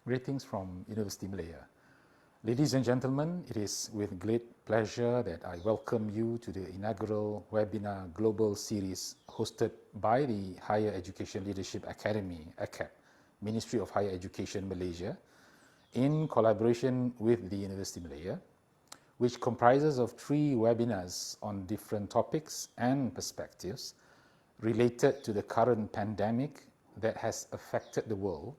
Greetings from Universiti Malaya. Ladies and gentlemen, it is with great pleasure that I welcome you to the inaugural webinar global series hosted by the Higher Education Leadership Academy, AKEPT, Ministry of Higher Education Malaysia, in collaboration with the Universiti Malaya, which comprises of 3 webinars on different topics and perspectives related to the current pandemic that has affected the world,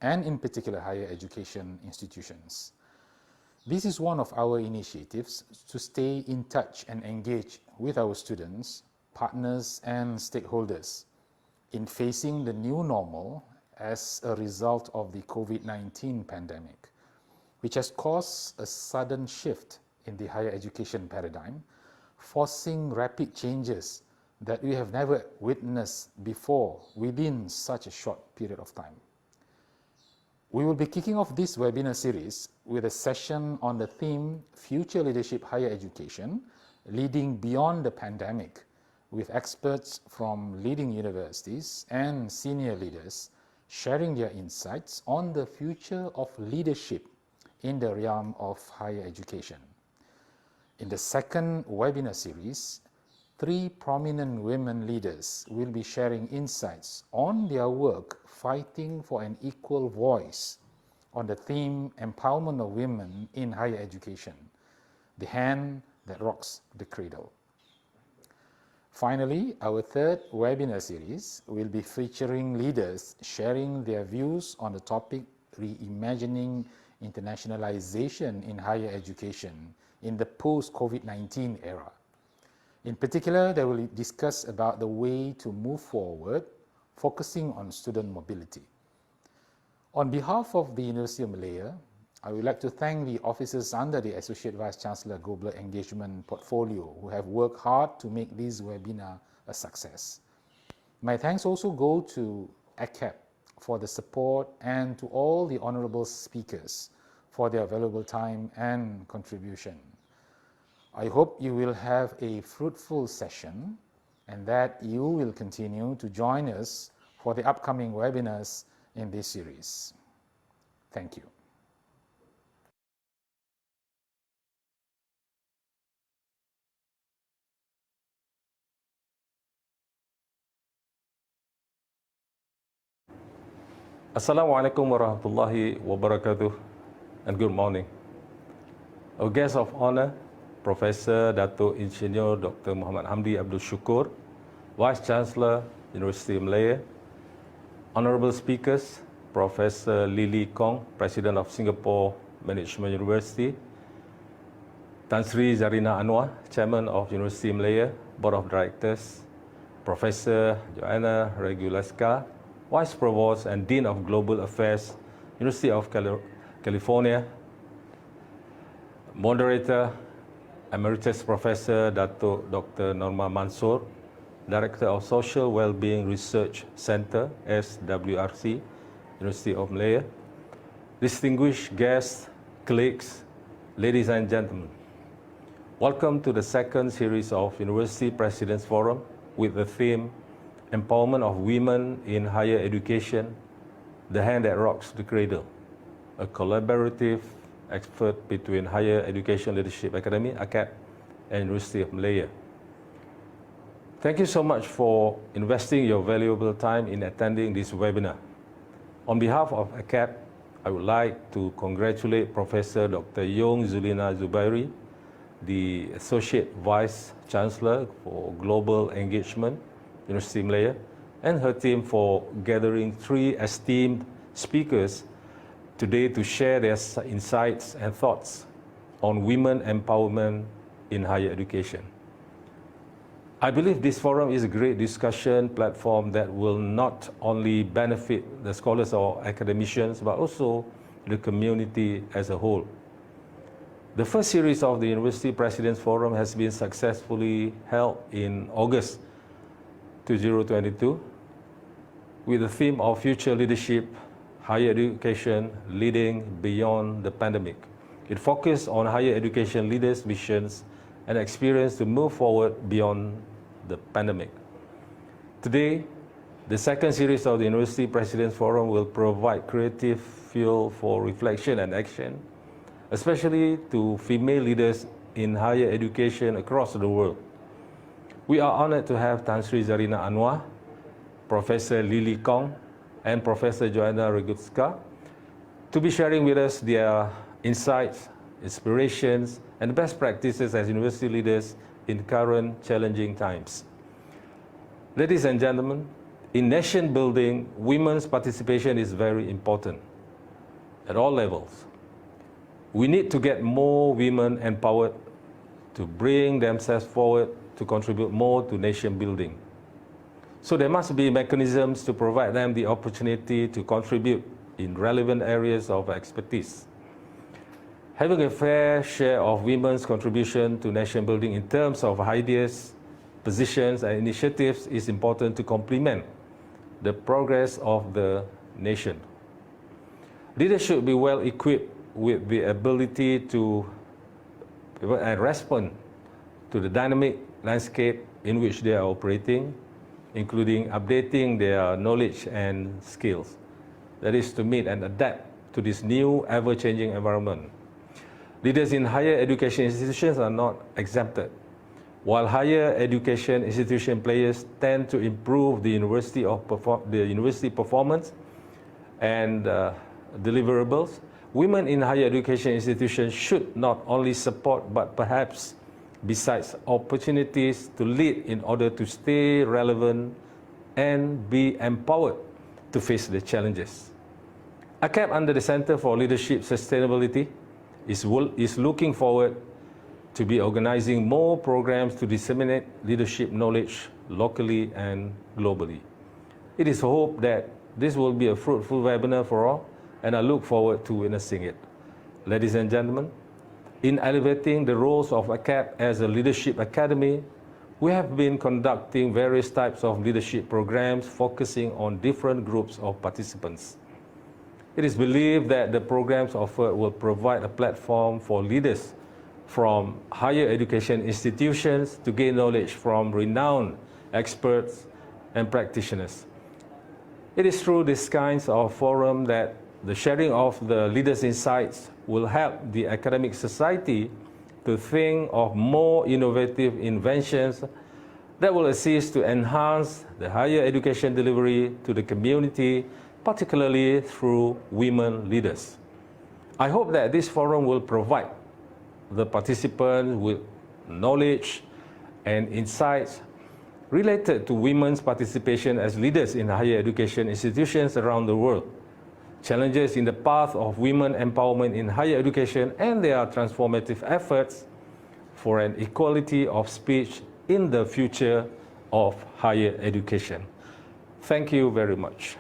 and in particular higher education institutions. This is one of our initiatives to stay in touch and engage with our students, partners and stakeholders in facing the new normal as a result of the COVID-19 pandemic, which has caused a sudden shift in the higher education paradigm, forcing rapid changes that we have never witnessed before within such a short period of time. We will be kicking off this webinar series with a session on the theme Future Leadership Higher Education, Leading Beyond the Pandemic, with experts from leading universities and senior leaders sharing their insights on the future of leadership in the realm of higher education. In the second webinar series, 3 prominent women leaders will be sharing insights on their work fighting for an equal voice on the theme Empowerment of Women in Higher Education, the hand that rocks the cradle. Finally, our third webinar series will be featuring leaders sharing their views on the topic Reimagining Internationalization in Higher Education in the post-COVID-19 era. In particular, they will discuss about the way to move forward, focusing on student mobility. On behalf of the University of Malaya, I would like to thank the officers under the Associate Vice Chancellor Global Engagement Portfolio who have worked hard to make this webinar a success. My thanks also go to AKEPT for the support and to all the honorable speakers for their valuable time and contribution. I hope you will have a fruitful session and that you will continue to join us for the upcoming webinars in this series. Thank you. Assalamualaikum warahmatullahi wabarakatuh and good morning. Our guest of honor, Professor Dato Ingenieur Dr. Muhammad Hamdi Abdul Syukur, Vice Chancellor, University of Malaya, honorable speakers, Professor Lily Kong, President of Singapore Management University, Tan Sri Zarina Anwar, Chairman of University of Malaya, Board of Directors, Professor Joanna Regulaska, Vice Provost and Dean of Global Affairs, University of California, Moderator, Emeritus Professor Dato Dr. Norma Mansor, Director of Social Wellbeing Research Center, SWRC, University of Malaya, distinguished guests, colleagues, ladies and gentlemen. Welcome to the second series of University Presidents Forum with the theme Empowerment of Women in Higher Education, the hand that rocks the cradle, a collaborative effort between Higher Education Leadership Academy, AKEPT, and University of Malaya. Thank you so much for investing your valuable time in attending this webinar. On behalf of AKEPT, I would like to congratulate Professor Dr. Yong Zulina Zubairi, the Associate Vice Chancellor for Global Engagement, University of Malaya, and her team for gathering 3 esteemed speakers today to share their insights and thoughts on women empowerment in higher education. I believe this forum is a great discussion platform that will not only benefit the scholars or academicians, but also the community as a whole. The first series of the University Presidents Forum has been successfully held in August 2022 with the theme of Future Leadership, Higher Education, Leading Beyond the Pandemic. It focused on higher education leaders' visions and experience to move forward beyond the pandemic. Today, the second series of the University Presidents Forum will provide creative fuel for reflection and action, especially to female leaders in higher education across the world. We are honored to have Tan Sri Zarina Anwar, Professor Lily Kong, and Professor Joanna Regutska to be sharing with us their insights, inspirations, and best practices as university leaders in current challenging times. Ladies and gentlemen, in nation building, women's participation is very important at all levels. We need to get more women empowered to bring themselves forward to contribute more to nation building. So there must be mechanisms to provide them the opportunity to contribute in relevant areas of expertise. Having a fair share of women's contribution to nation building in terms of ideas, positions, and initiatives is important to complement the progress of the nation. Leaders should be well equipped with the ability to respond to the dynamic landscape in which they are operating, including updating their knowledge and skills. That is to meet and adapt to this new ever-changing environment. Leaders in higher education institutions are not exempted. While higher education institution players tend to improve the university performance and deliverables, women in higher education institutions should not only support but perhaps, besides opportunities to lead in order to stay relevant and be empowered to face the challenges. AKEPT, under the Center for Leadership Sustainability, is looking forward to be organizing more programs to disseminate leadership knowledge locally and globally. It is hoped that this will be a fruitful webinar for all, and I look forward to witnessing it. Ladies and gentlemen, in elevating the roles of AKEPT as a leadership academy, we have been conducting various types of leadership programs focusing on different groups of participants. It is believed that the programs offered will provide a platform for leaders from higher education institutions to gain knowledge from renowned experts and practitioners. It is through these kinds of forums that the sharing of the leaders' insights will help the academic society to think of more innovative inventions that will assist to enhance the higher education delivery to the community, particularly through women leaders. I hope that this forum will provide the participants with knowledge and insights related to women's participation as leaders in higher education institutions around the world, challenges in the path of women empowerment in higher education, and their transformative efforts for an equality of speech in the future of higher education. Thank you very much.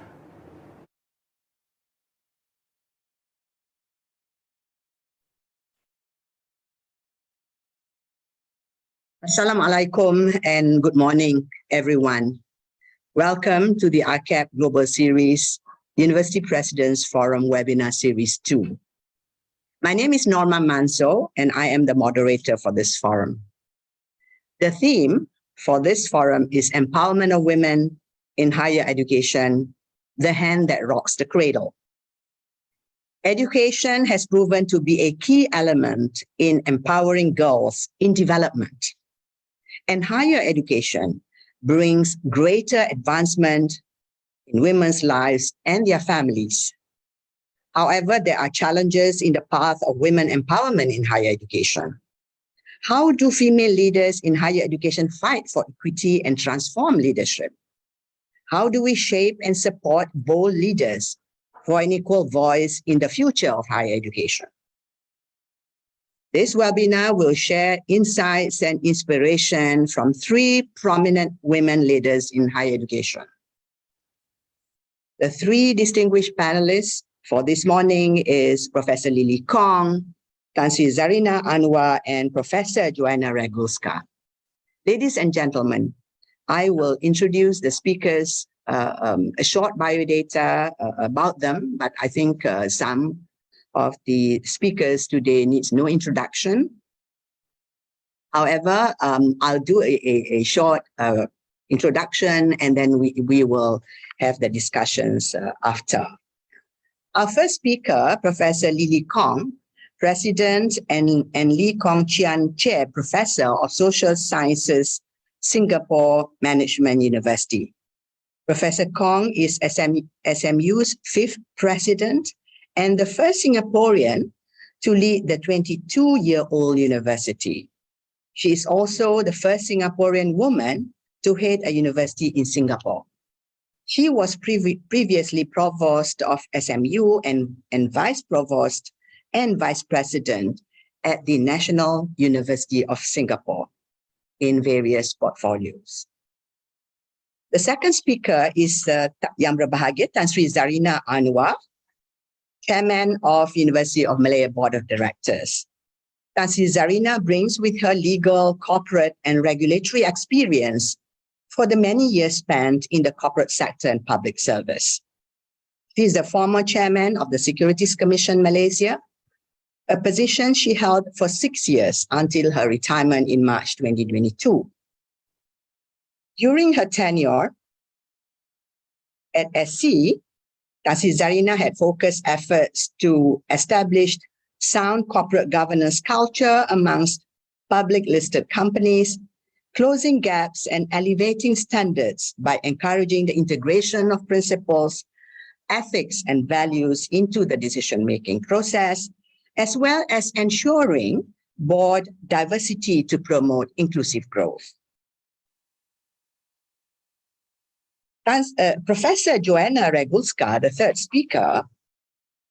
Assalamualaikum and good morning, everyone. Welcome to the AKEPT Global Series University Presidents Forum Webinar Series 2. My name is Norma Manso, and I am the moderator for this forum. The theme for this forum is Empowerment of Women in Higher Education, the Hand That Rocks the Cradle. Education has proven to be a key element in empowering girls in development. And higher education brings greater advancement in women's lives and their families. However, there are challenges in the path of women empowerment in higher education. How do female leaders in higher education fight for equity and transform leadership? How do we shape and support bold leaders for an equal voice in the future of higher education? This webinar will share insights and inspiration from 3 prominent women leaders in higher education. The 3 distinguished panelists for this morning is Professor Lily Kong, Tan Sri Zarina Anwar, and Professor Joanna Regulska. Ladies and gentlemen, I will introduce the speakers, a short biodata about them, but I think some of the speakers today needs no introduction. However, I'll do a short introduction, and then we will have the discussions after. Our first speaker, Professor Lily Kong, President and Lee Kong Chian Chair Professor of Social Sciences, Singapore Management University. Professor Kong is SMU's fifth president and the first Singaporean to lead the 22-year-old university. She is also the first Singaporean woman to head a university in Singapore. She was previously provost of SMU and vice provost and vice president at the National University of Singapore in various portfolios. The second speaker is Yang Berbahagia Tan Sri Zarina Anwar, Chairman of University of Malaya Board of Directors. Tan Sri Zarina brings with her legal, corporate, and regulatory experience for the many years spent in the corporate sector and public service. She is the former chairman of the Securities Commission Malaysia, a position she held for 6 years until her retirement in March 2022. During her tenure at SC, Tan Sri Zarina had focused efforts to establish sound corporate governance culture amongst public listed companies, closing gaps and elevating standards by encouraging the integration of principles, ethics, and values into the decision-making process, as well as ensuring board diversity to inclusive growth. Professor Joanna Regulska, the third speaker,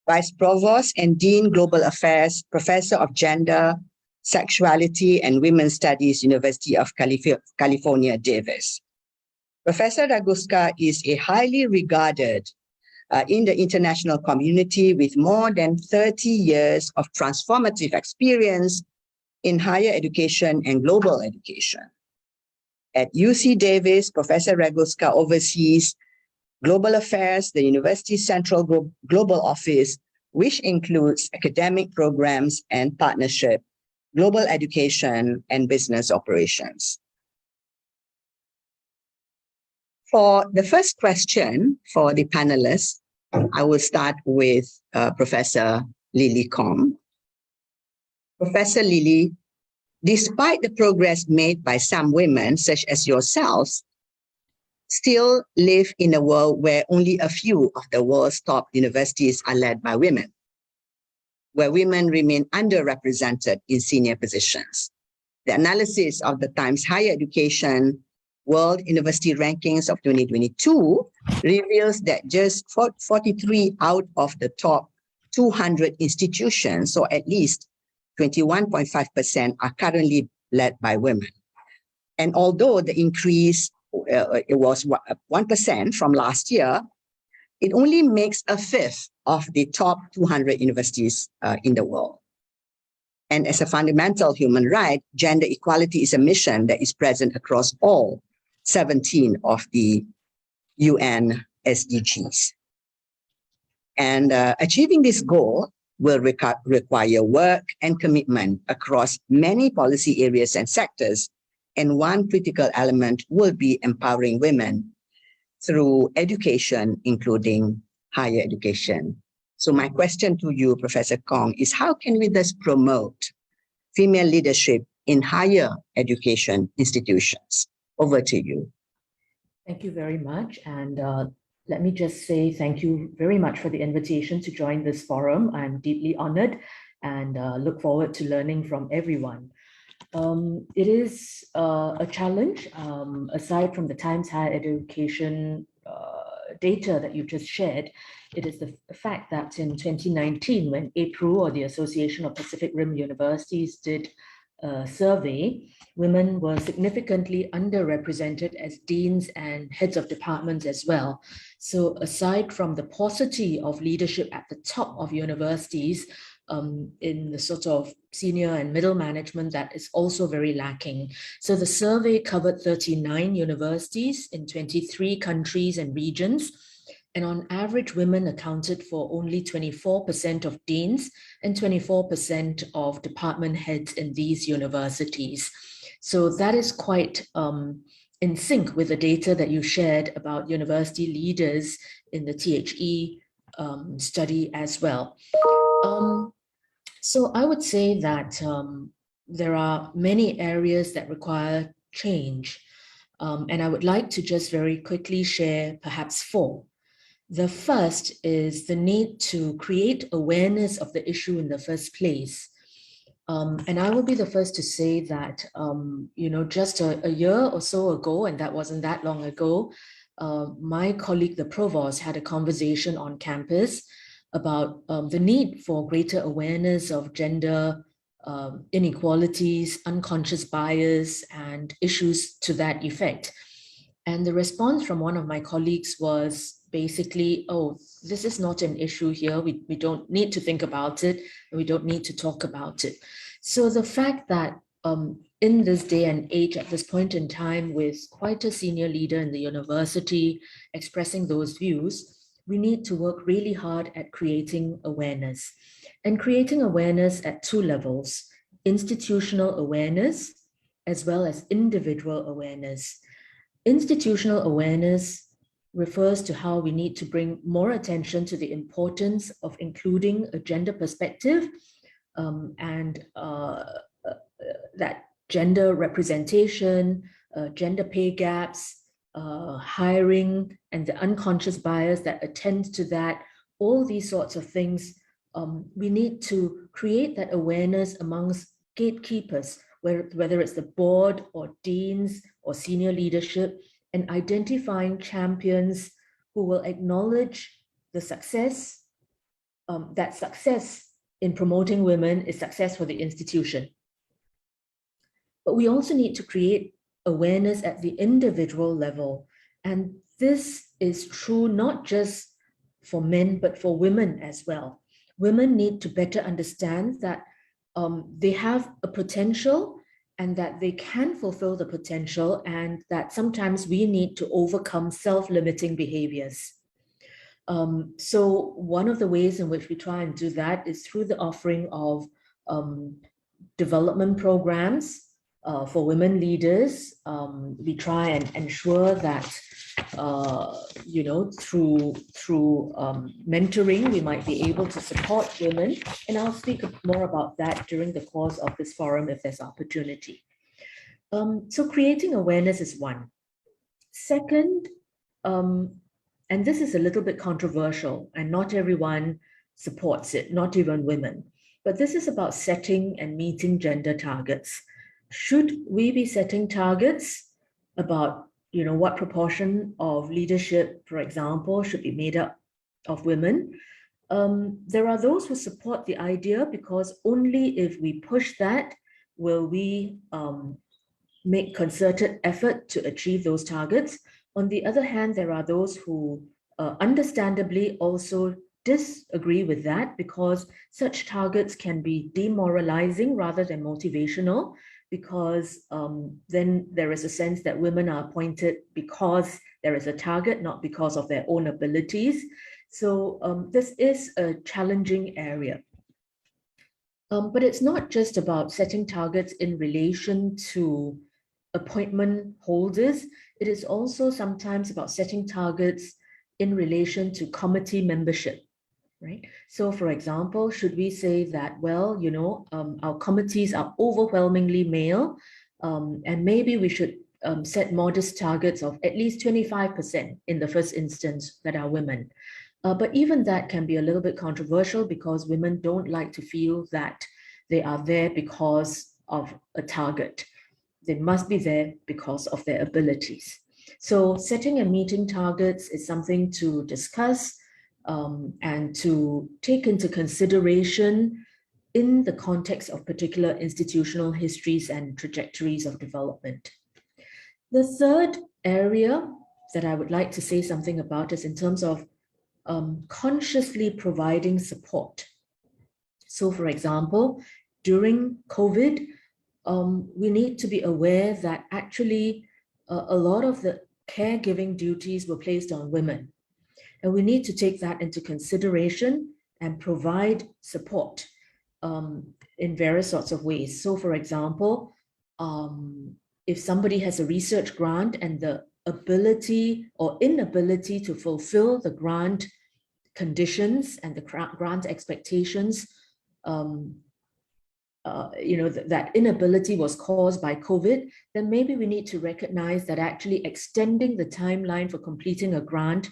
Vice Provost and Dean Global Affairs, Professor of Gender, Sexuality and Women's Studies, University of California, Davis. Professor Regulska is a highly regarded in the international community with more than 30 years of transformative experience in higher education and global education. At UC Davis, Professor Regulska oversees global affairs, the university's central global office, which includes academic programs and partnership, global education, and business operations. For the first question for the panelists, I will start with Professor Lily Kong. Professor Lily, despite the progress made by some women, such as yourselves, still live in a world where only a few of the world's top universities are led by women, where women remain underrepresented in senior positions. The analysis of the Times Higher Education World University Rankings of 2022 reveals that just 43 out of the top 200 institutions, so at least 21.5%, are currently led by women. And although the increase it was 1% from last year, it only makes a fifth of the top 200 universities in the world. And as a fundamental human right, gender equality is a mission that is present across all 17 of the UN SDGs. And achieving this goal will require work and commitment across many policy areas and sectors. And one critical element will be empowering women through education, including higher education. So my question to you, Professor Kong, is how can we thus promote female leadership in higher education institutions? Over to you. Thank you very much. And let me just say thank you very much for the invitation to join this forum. I'm deeply honored and look forward to learning from everyone. It is a challenge, aside from the Times Higher Education data that you just shared. It is the fact that in 2019, when APRU, or the Association of Pacific Rim Universities, did a survey, women were significantly underrepresented as deans and heads of departments as well. So aside from the paucity of leadership at the top of universities, in the sort of senior and middle management, that is also very lacking. So the survey covered 39 universities in 23 countries and regions. And on average, women accounted for only 24% of deans and 24% of department heads in these universities. So that is quite in sync with the data that you shared about university leaders in the THE study as well. So I would say that there are many areas that require change. And I would like to just very quickly share perhaps 4. The first is the need to create awareness of the issue in the first place. And I will be the first to say that, just a year or so ago, and that wasn't that long ago, my colleague, the provost, had a conversation on campus about the need for greater awareness of gender inequalities, unconscious bias, and issues to that effect. And the response from one of my colleagues was basically, oh, this is not an issue here. We don't need to think about it. And we don't need to talk about it. So the fact that in this day and age, at this point in time, with quite a senior leader in the university expressing those views, we need to work really hard at creating awareness. And creating awareness at 2 levels: institutional awareness as well as individual awareness. Institutional awareness refers to how we need to bring more attention to the importance of including a gender perspective and that gender representation, gender pay gaps, hiring, and the unconscious bias that attends to that, all these sorts of things. We need to create that awareness amongst gatekeepers, whether it's the board or deans or senior leadership, and identifying champions who will acknowledge the success, that success in promoting women is success for the institution. But we also need to create awareness at the individual level. And this is true not just for men, but for women as well. Women need to better understand that they have a potential and that they can fulfill the potential, and that sometimes we need to overcome self-limiting behaviors. So one of the ways in which we try and do that is through the offering of development programs for women leaders. We try and ensure that through mentoring, we might be able to support women. And I'll speak more about that during the course of this forum if there's opportunity. So creating awareness is one. Second, and this is a little bit controversial and not everyone supports it, not even women, but this is about setting and meeting gender targets. Should we be setting targets about what proportion of leadership, for example, should be made up of women? There are those who support the idea because only if we push that will we make concerted effort to achieve those targets. On the other hand, there are those who understandably also disagree with that because such targets can be demoralizing rather than motivational, because then there is a sense that women are appointed because there is a target, not because of their own abilities. So this is a challenging area. But it's not just about setting targets in relation to appointment holders. It is also sometimes about setting targets in relation to committee membership, right? So for example, should we say that, well, our committees are overwhelmingly male, and maybe we should set modest targets of at least 25% in the first instance that are women. But even that can be a little bit controversial because women don't like to feel that they are there because of a target. They must be there because of their abilities. So setting and meeting targets is something to discuss and to take into consideration in the context of particular institutional histories and trajectories of development. The third area that I would like to say something about is in terms of consciously providing support. So for example, during COVID, we need to be aware that actually a lot of the caregiving duties were placed on women. And we need to take that into consideration and provide support in various sorts of ways. So for example, if somebody has a research grant and the ability or inability to fulfill the grant conditions and the grant expectations, that inability was caused by COVID, then maybe we need to recognize that actually extending the timeline for completing a grant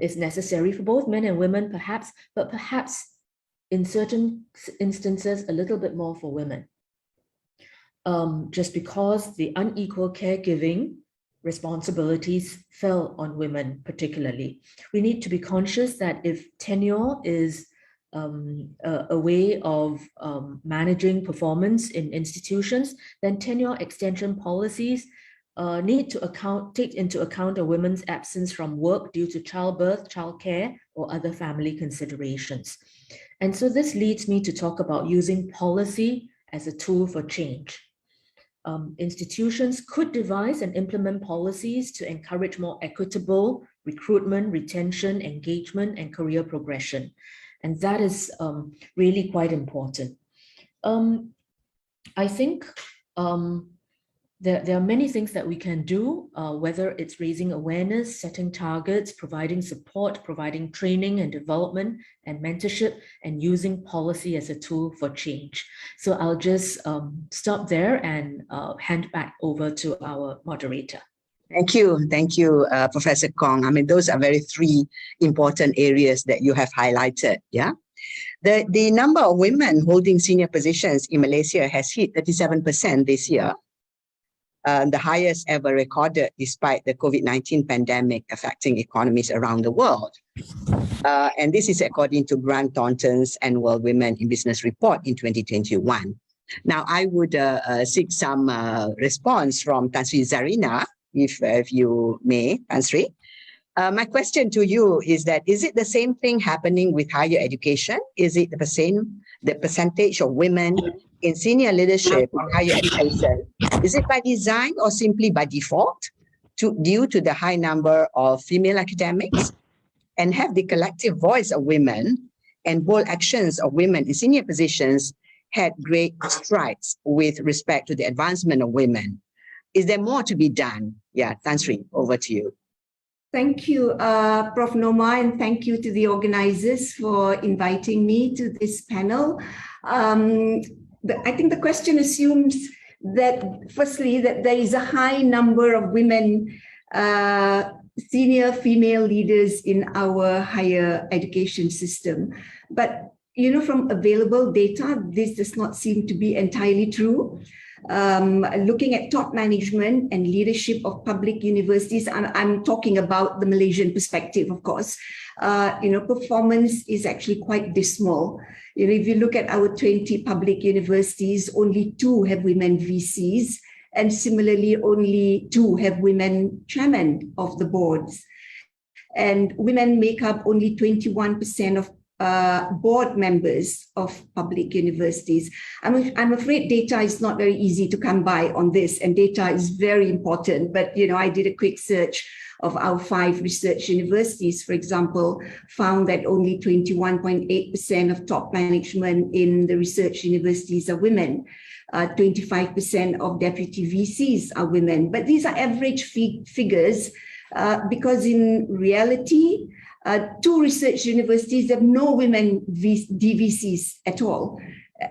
is necessary for both men and women, perhaps, but perhaps in certain instances, a little bit more for women. Just because the unequal caregiving responsibilities fell on women particularly. We need to be conscious that if tenure is a way of managing performance in institutions, then tenure extension policies need to take into account a woman's absence from work due to childbirth, childcare, or other family considerations. And so this leads me to talk about using policy as a tool for change. Institutions could devise and implement policies to encourage more equitable recruitment, retention, engagement, and career progression. And that is really quite important. I think there are many things that we can do, whether it's raising awareness, setting targets, providing support, providing training and development and mentorship, and using policy as a tool for change. So I'll just stop there and hand back over to our moderator. Thank you, Professor Kong. I mean, those are three important areas that you have highlighted. Yeah, the number of women holding senior positions in Malaysia has hit 37% this year. The highest ever recorded despite the COVID-19 pandemic affecting economies around the world. And this is according to Grant Thornton's annual Women in Business report in 2021. Now, I would seek some response from Tan Sri Zarina, if you may, Tan Sri. My question to you is that, is it the same thing happening with higher education? Is it the percentage of women in senior leadership on higher education? Is it by design or simply by default due to the high number of female academics? And have the collective voice of women and bold actions of women in senior positions had great strides with respect to the advancement of women? Is there more to be done? Yeah, Tan Sri, over to you. Thank you, Prof. Norma, and thank you to the organizers for inviting me to this panel. I think the question assumes that, firstly, that there is a high number of women, senior female leaders in our higher education system. But, from available data, this does not seem to be entirely true. Looking at top management and leadership of public universities, I'm talking about the Malaysian perspective, of course, performance is actually quite dismal. If you look at our 20 public universities, only 2 have women VCs, and similarly, only 2 have women chairmen of the boards. And women make up only 21% of board members of public universities. I'm afraid data is not very easy to come by on this, and data is very important. But, I did a quick search of our 5 research universities, for example, found that only 21.8% of top management in the research universities are women. 25% of deputy VCs are women. But these are average figures because in reality, 2 research universities have no women DVCs at all.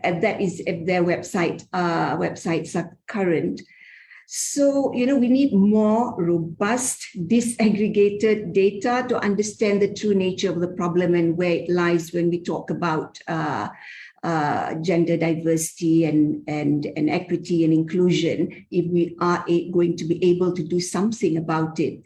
And that is if their websites are current. So, we need more robust, disaggregated data to understand the true nature of the problem and where it lies when we talk about gender diversity and equity and inclusion, if we are going to be able to do something about it.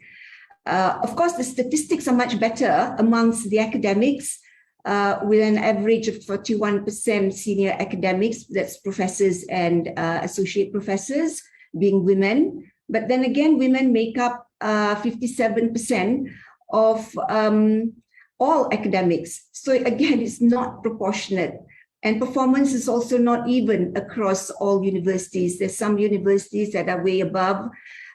Of course, the statistics are much better amongst the academics, with an average of 41% senior academics, that's professors and associate professors, being women. But then again, women make up 57% of all academics. So again, it's not proportionate. And performance is also not even across all universities. There's some universities that are way above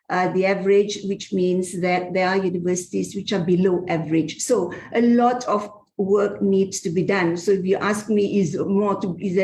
the average, which means that there are universities which are below average. So a lot of work needs to be done. So if you ask me, is there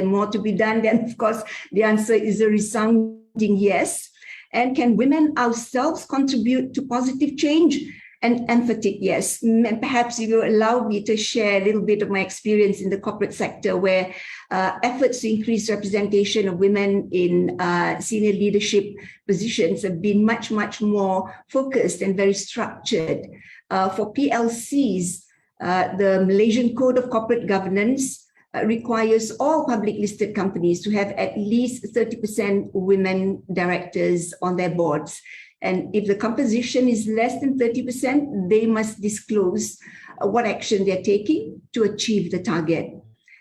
more to be done? Then of course the answer is a resounding yes. And can women ourselves contribute to positive change? And emphatic, yes. Perhaps you will allow me to share a little bit of my experience in the corporate sector, where efforts to increase representation of women in senior leadership positions have been much, much more focused and very structured. For PLCs, the Malaysian Code of Corporate Governance requires all public listed companies to have at least 30% women directors on their boards. And if the composition is less than 30%, they must disclose what action they're taking to achieve the target.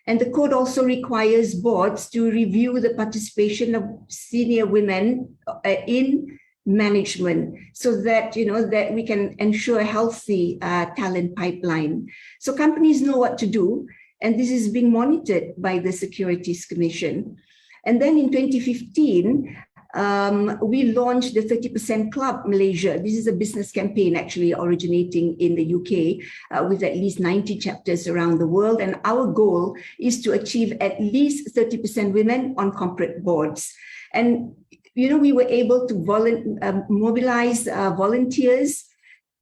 And the code also requires boards to review the participation of senior women in management, so that that we can ensure a healthy talent pipeline. So companies know what to do, and this is being monitored by the Securities Commission. And then in 2015, we launched the 30% Club Malaysia. This is a business campaign actually originating in the UK with at least 90 chapters around the world. And our goal is to achieve at least 30% women on corporate boards. And, we were able to mobilize volunteers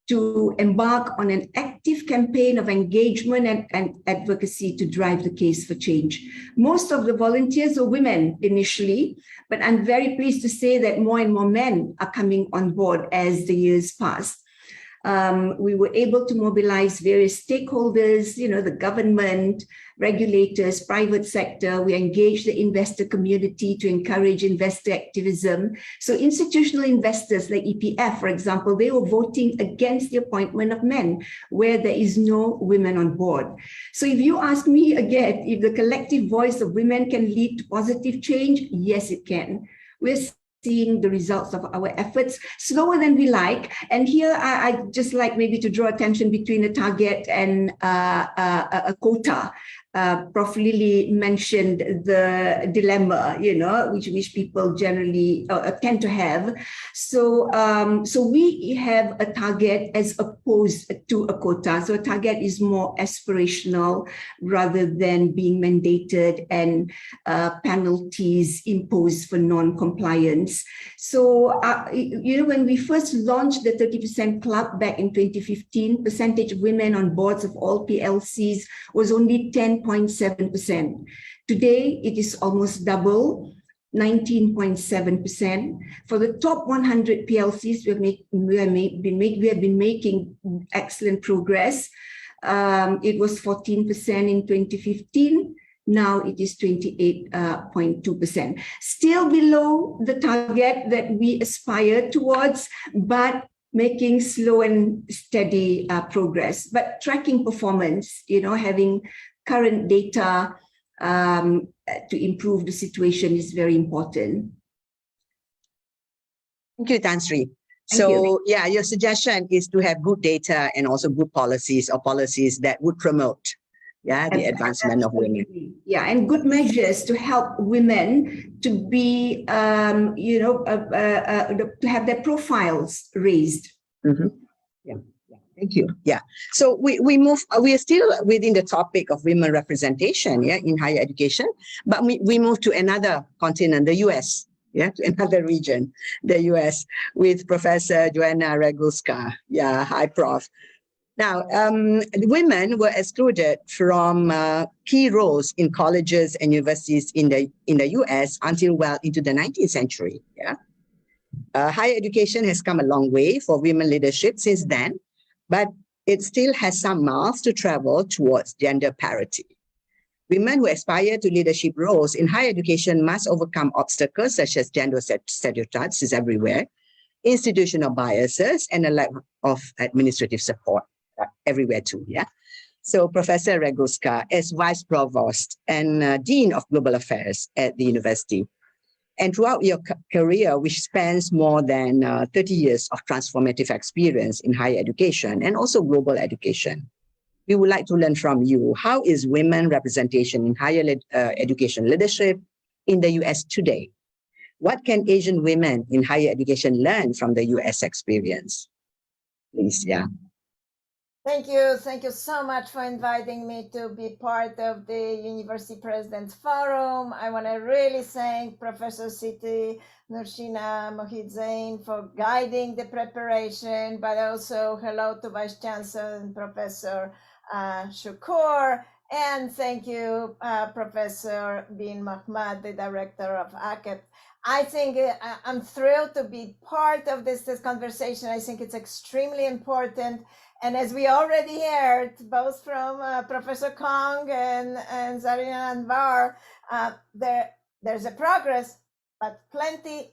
to embark on an active campaign of engagement and advocacy to drive the case for change. Most of the volunteers were women initially, but I'm very pleased to say that more and more men are coming on board as the years pass. We were able to mobilize various stakeholders, the government, regulators, private sector. We engaged the investor community to encourage investor activism. So institutional investors like EPF, for example, they were voting against the appointment of men where there is no women on board. So if you ask me again, if the collective voice of women can lead to positive change, yes, it can. We're seeing the results of our efforts slower than we like. And here I just like maybe to draw attention between a target and a quota. Prof. Lily mentioned the dilemma, which people generally tend to have. So we have a target as opposed to a quota. So a target is more aspirational rather than being mandated and penalties imposed for non-compliance. So, when we first launched the 30% Club back in 2015, percentage of women on boards of all PLCs was only 10.7%. Today, it is almost double, 19.7%. For the top 100 PLCs, we have been making excellent progress. It was 14% in 2015. Now it is 28.2%. Still below the target that we aspire towards, but making slow and steady progress. But tracking performance, having current data to improve the situation is very important. Thank you, Tan Sri. So, yeah, your suggestion is to have good data and also good policies, or policies that would promote the advancement of women. Yeah, and good measures to help women to be, to have their profiles raised. Mm-hmm. Yeah. Thank you. Yeah. So we are still within the topic of women representation, in higher education, but we move to another continent, the US, to another region, the US, with Professor Joanna Regulska. Yeah, hi, Prof. Now, women were excluded from key roles in colleges and universities in the US until well into the 19th century. Yeah, higher education has come a long way for women leadership since then, but it still has some miles to travel towards gender parity. Women who aspire to leadership roles in higher education must overcome obstacles such as gender stereotypes is everywhere, institutional biases, and a lack of administrative support. Everywhere too, So Professor Regulska, as Vice Provost and Dean of Global Affairs at the university, and throughout your career, which spans more than 30 years of transformative experience in higher education and also global education, we would like to learn from you, how is women representation in higher education leadership in the US today? What can Asian women in higher education learn from the US experience? Please, Thank you. Thank you so much for inviting me to be part of the University President's Forum. I want to really thank Professor Siti Nurshina Mohid Zain for guiding the preparation, but also hello to Vice Chancellor and Professor Shukur. And thank you, Professor Bin Mahmad, the Director of AKEPT. I think I'm thrilled to be part of this conversation. I think it's extremely important. And as we already heard, both from Professor Kong and Zarina Anwar, there's a progress, but plenty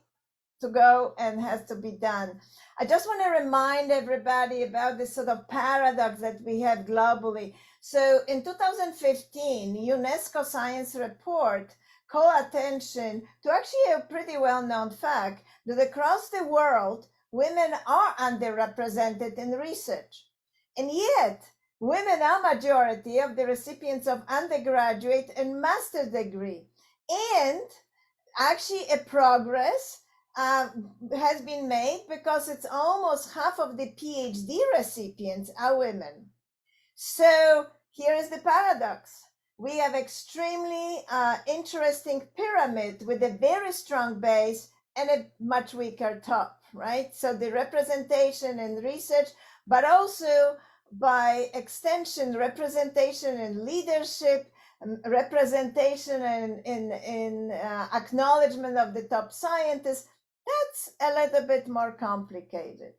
to go and has to be done. I just want to remind everybody about this sort of paradox that we have globally. So in 2015, UNESCO Science Report called attention to actually a pretty well-known fact that across the world, women are underrepresented in research. And yet, women are majority of the recipients of undergraduate and master's degree. And actually a progress has been made because it's almost half of the PhD recipients are women. So here is the paradox. We have extremely interesting pyramid with a very strong base and a much weaker top, right? So the representation in research, but also by extension, representation in leadership, representation in acknowledgement of the top scientists, that's a little bit more complicated.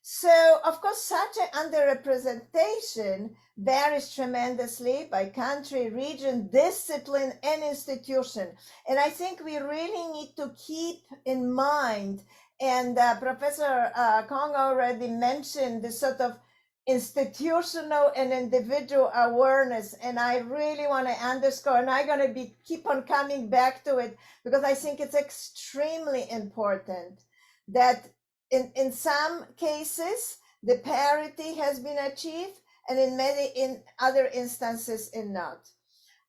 So, of course, such an underrepresentation varies tremendously by country, region, discipline, and institution. And I think we really need to keep in mind, and Professor Kong already mentioned the sort of institutional and individual awareness, and I really want to underscore, and I'm going to keep on coming back to it because I think it's extremely important that in some cases the parity has been achieved, and in other instances not.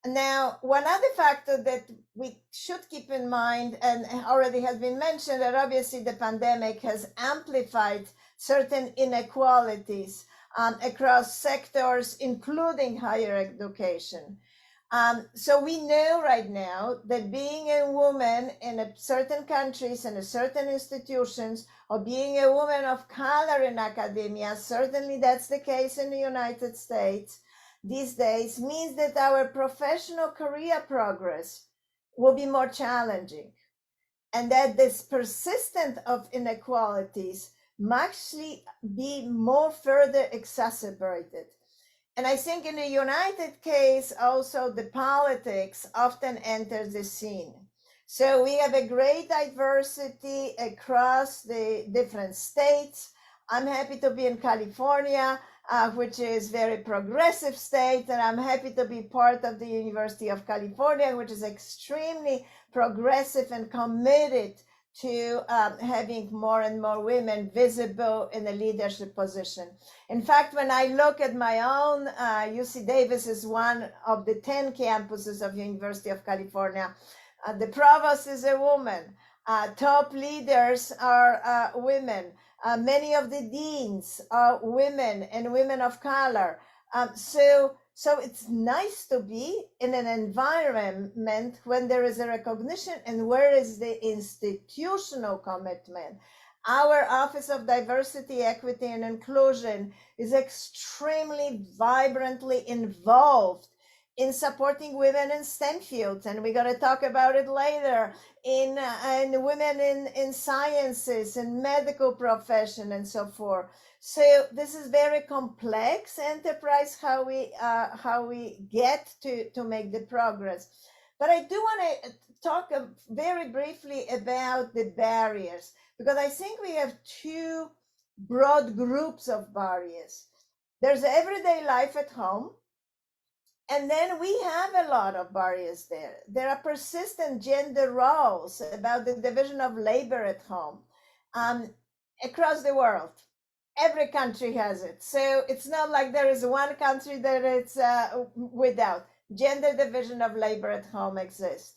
Now, one other factor that we should keep in mind, and already has been mentioned, that obviously the pandemic has amplified certain inequalities across sectors, including higher education. So we know right now that being a woman in certain countries and certain institutions, or being a woman of color in academia, certainly that's the case in the United States these days, means that our professional career progress will be more challenging, and that this persistence of inequalities must actually be more further exacerbated. And I think in the United case, also the politics often enters the scene. So we have a great diversity across the different states. I'm happy to be in California, which is very progressive state, and I'm happy to be part of the University of California, which is extremely progressive and committed to having more and more women visible in a leadership position. In fact, when I look at my own, UC Davis is one of the 10 campuses of University of California. The provost is a woman. Top leaders are women. Many of the deans are women and women of color. So it's nice to be in an environment when there is a recognition and where is the institutional commitment. Our Office of Diversity, Equity, and Inclusion is extremely vibrantly involved in supporting women in STEM fields, and we're going to talk about it later, in women in sciences and medical profession and so forth. So this is very complex enterprise how we get to make the progress. But I do want to talk very briefly about the barriers, because I think we have two broad groups of barriers. There's everyday life at home, and then we have a lot of barriers there. There are persistent gender roles about the division of labor at home across the world. Every country has it. So it's not like there is one country that it's without. Gender division of labor at home exists.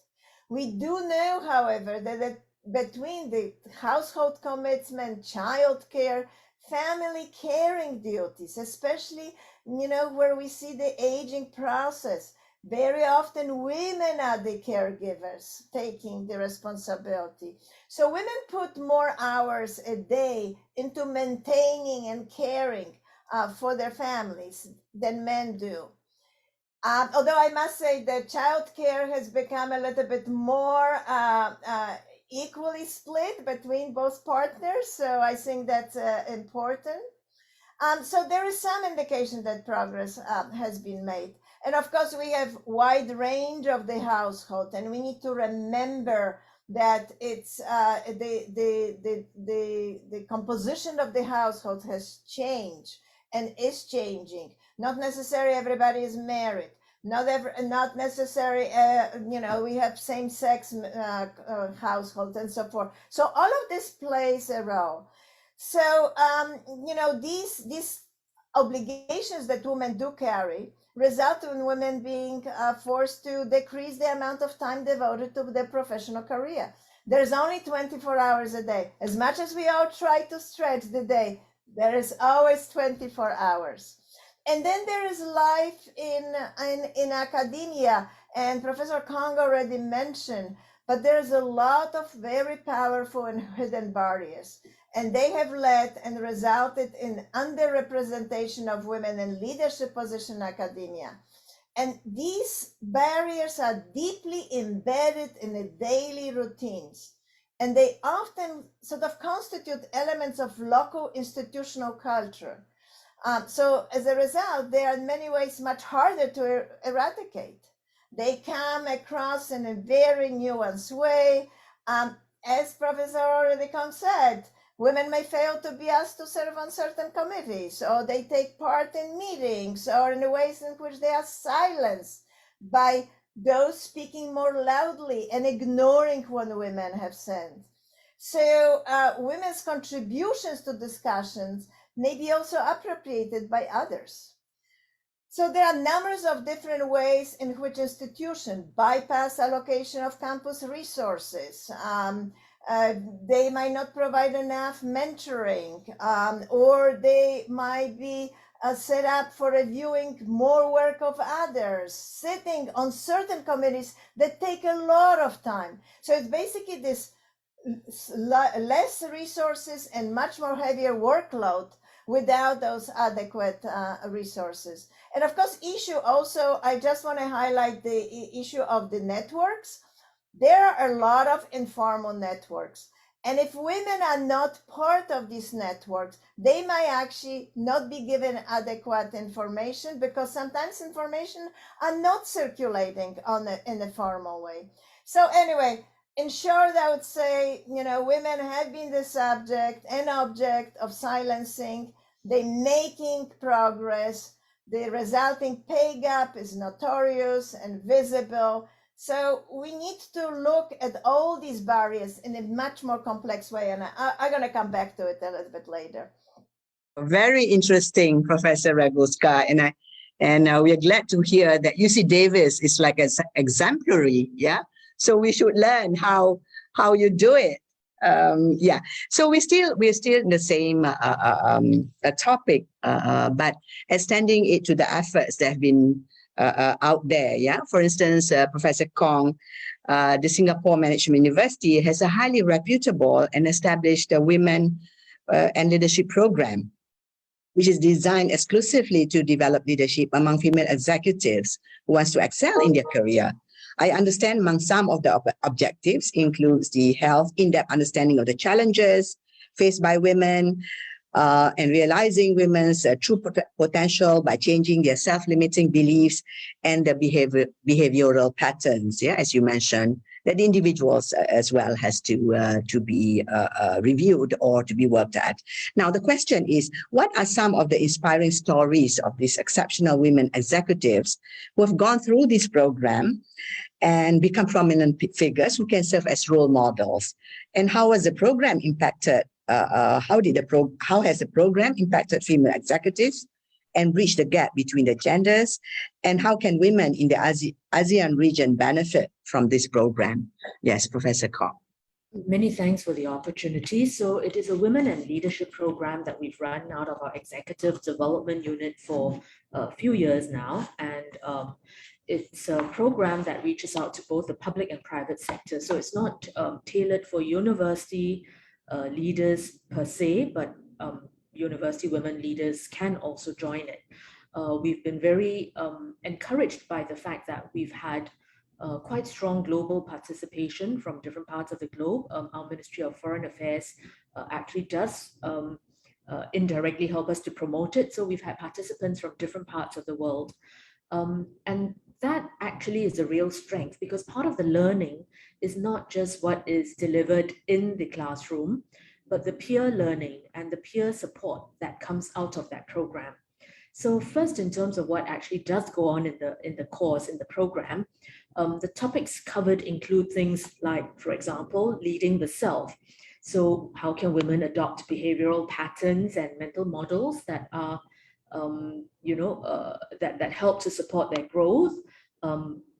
We do know, however, that between the household commitment, childcare, family caring duties, especially, where we see the aging process. Very often women are the caregivers taking the responsibility. So women put more hours a day into maintaining and caring for their families than men do. Although I must say that childcare has become a little bit more equally split between both partners. So I think that's important. So there is some indication that progress has been made. And of course, we have wide range of the household, and we need to remember that it's the composition of the household has changed and is changing. Not necessarily everybody is married. Not necessarily, we have same-sex households and so forth. So all of this plays a role. So, these obligations that women do carry result in women being forced to decrease the amount of time devoted to their professional career. There's only 24 hours a day. As much as we all try to stretch the day, there is always 24 hours. And then there is life in academia, and Professor Kong already mentioned, but there's a lot of very powerful and hidden barriers. And they have led and resulted in underrepresentation of women in leadership positions in academia. And these barriers are deeply embedded in the daily routines. And they often sort of constitute elements of local institutional culture. So as a result, they are in many ways much harder to eradicate. They come across in a very nuanced way. As Professor Kong said, women may fail to be asked to serve on certain committees, or they take part in meetings, or in the ways in which they are silenced by those speaking more loudly and ignoring what women have said. So women's contributions to discussions may be also appropriated by others. So there are numbers of different ways in which institutions bypass allocation of campus resources. They might not provide enough mentoring, or they might be set up for reviewing more work of others, sitting on certain committees that take a lot of time. So it's basically this less resources and much more heavier workload without those adequate resources. And of course, I just want to highlight the issue of the networks. There are a lot of informal networks. And if women are not part of these networks, they might actually not be given adequate information, because sometimes information are not circulating in a formal way. So anyway, in short, I would say, women have been the subject and object of silencing. They're making progress. The resulting pay gap is notorious and visible. So we need to look at all these barriers in a much more complex way. And I'm going to come back to it a little bit later. Very interesting, Professor Raguska. And we are glad to hear that UC Davis is like an exemplary. Yeah. So we should learn how you do it. So we're still in the same topic, but extending it to the efforts that have been out there. Yeah. For instance, Professor Kong, the Singapore Management University has a highly reputable and established women and leadership program, which is designed exclusively to develop leadership among female executives who wants to excel in their career. I understand among some of the objectives includes the health, in-depth understanding of the challenges faced by women, and realizing women's true potential by changing their self-limiting beliefs and the behavioral patterns, yeah, as you mentioned, that the individuals as well has to be reviewed or to be worked at. Now, the question is, what are some of the inspiring stories of these exceptional women executives who have gone through this program and become prominent figures who can serve as role models? And how has the program impacted? How has the program impacted female executives and bridge the gap between the genders? And how can women in the ASEAN region benefit from this program? Yes, Professor Kong. Many thanks for the opportunity. So it is a women and leadership program that we've run out of our executive development unit for a few years now. And it's a program that reaches out to both the public and private sector. So it's not tailored for university leaders per se, but university women leaders can also join it. We've been very encouraged by the fact that we've had quite strong global participation from different parts of the globe. Our Ministry of Foreign Affairs actually does indirectly help us to promote it. So we've had participants from different parts of the world. And that actually is a real strength, because part of the learning is not just what is delivered in the classroom, but the peer learning and the peer support that comes out of that program. So first, in terms of what actually does go on in the course, in the program, the topics covered include things like, for example, leading the self. So how can women adopt behavioral patterns and mental models that are, that help to support their growth?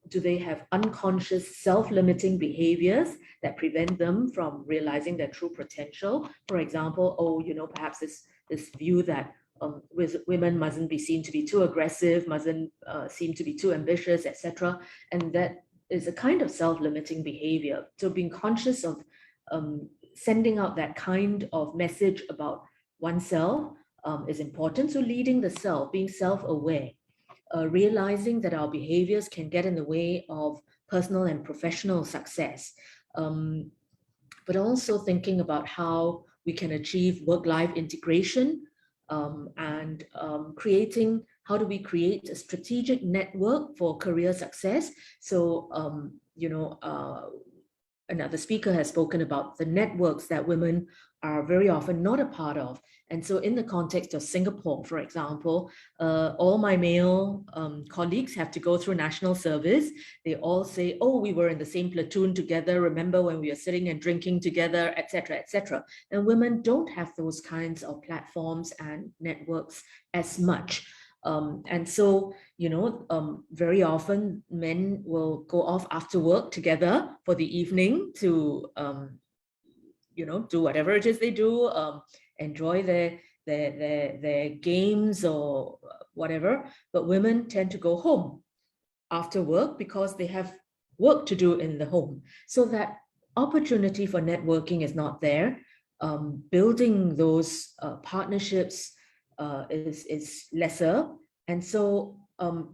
Do they have unconscious self-limiting behaviors that prevent them from realizing their true potential? For example, perhaps this view that women mustn't be seen to be too aggressive, mustn't seem to be too ambitious, etc. And that is a kind of self-limiting behavior. So being conscious of sending out that kind of message about oneself is important. So leading the self, being self-aware, realizing that our behaviors can get in the way of personal and professional success, but also thinking about how we can achieve work-life integration, and creating, how do we create a strategic network for career success? So, another speaker has spoken about the networks that women are very often not a part of. And so in the context of Singapore, for example, all my male colleagues have to go through national service. They all say, oh, we were in the same platoon together. Remember when we were sitting and drinking together, etc., etc. And women don't have those kinds of platforms and networks as much. And so, very often men will go off after work together for the evening to, do whatever it is they do, enjoy their games or whatever. But women tend to go home after work because they have work to do in the home. So that opportunity for networking is not there. Building those partnerships is lesser. And so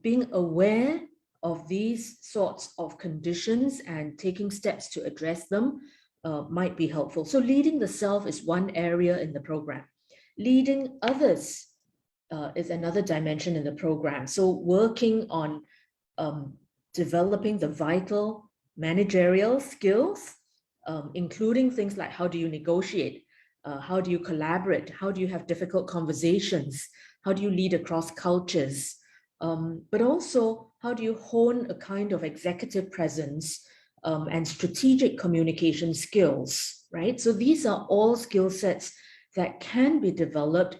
being aware of these sorts of conditions and taking steps to address them might be helpful. So leading the self is one area in the program. Leading others is another dimension in the program. So working on developing the vital managerial skills, including things like how do you negotiate, how do you collaborate, how do you have difficult conversations, how do you lead across cultures, but also how do you hone a kind of executive presence and strategic communication skills, right? So these are all skill sets that can be developed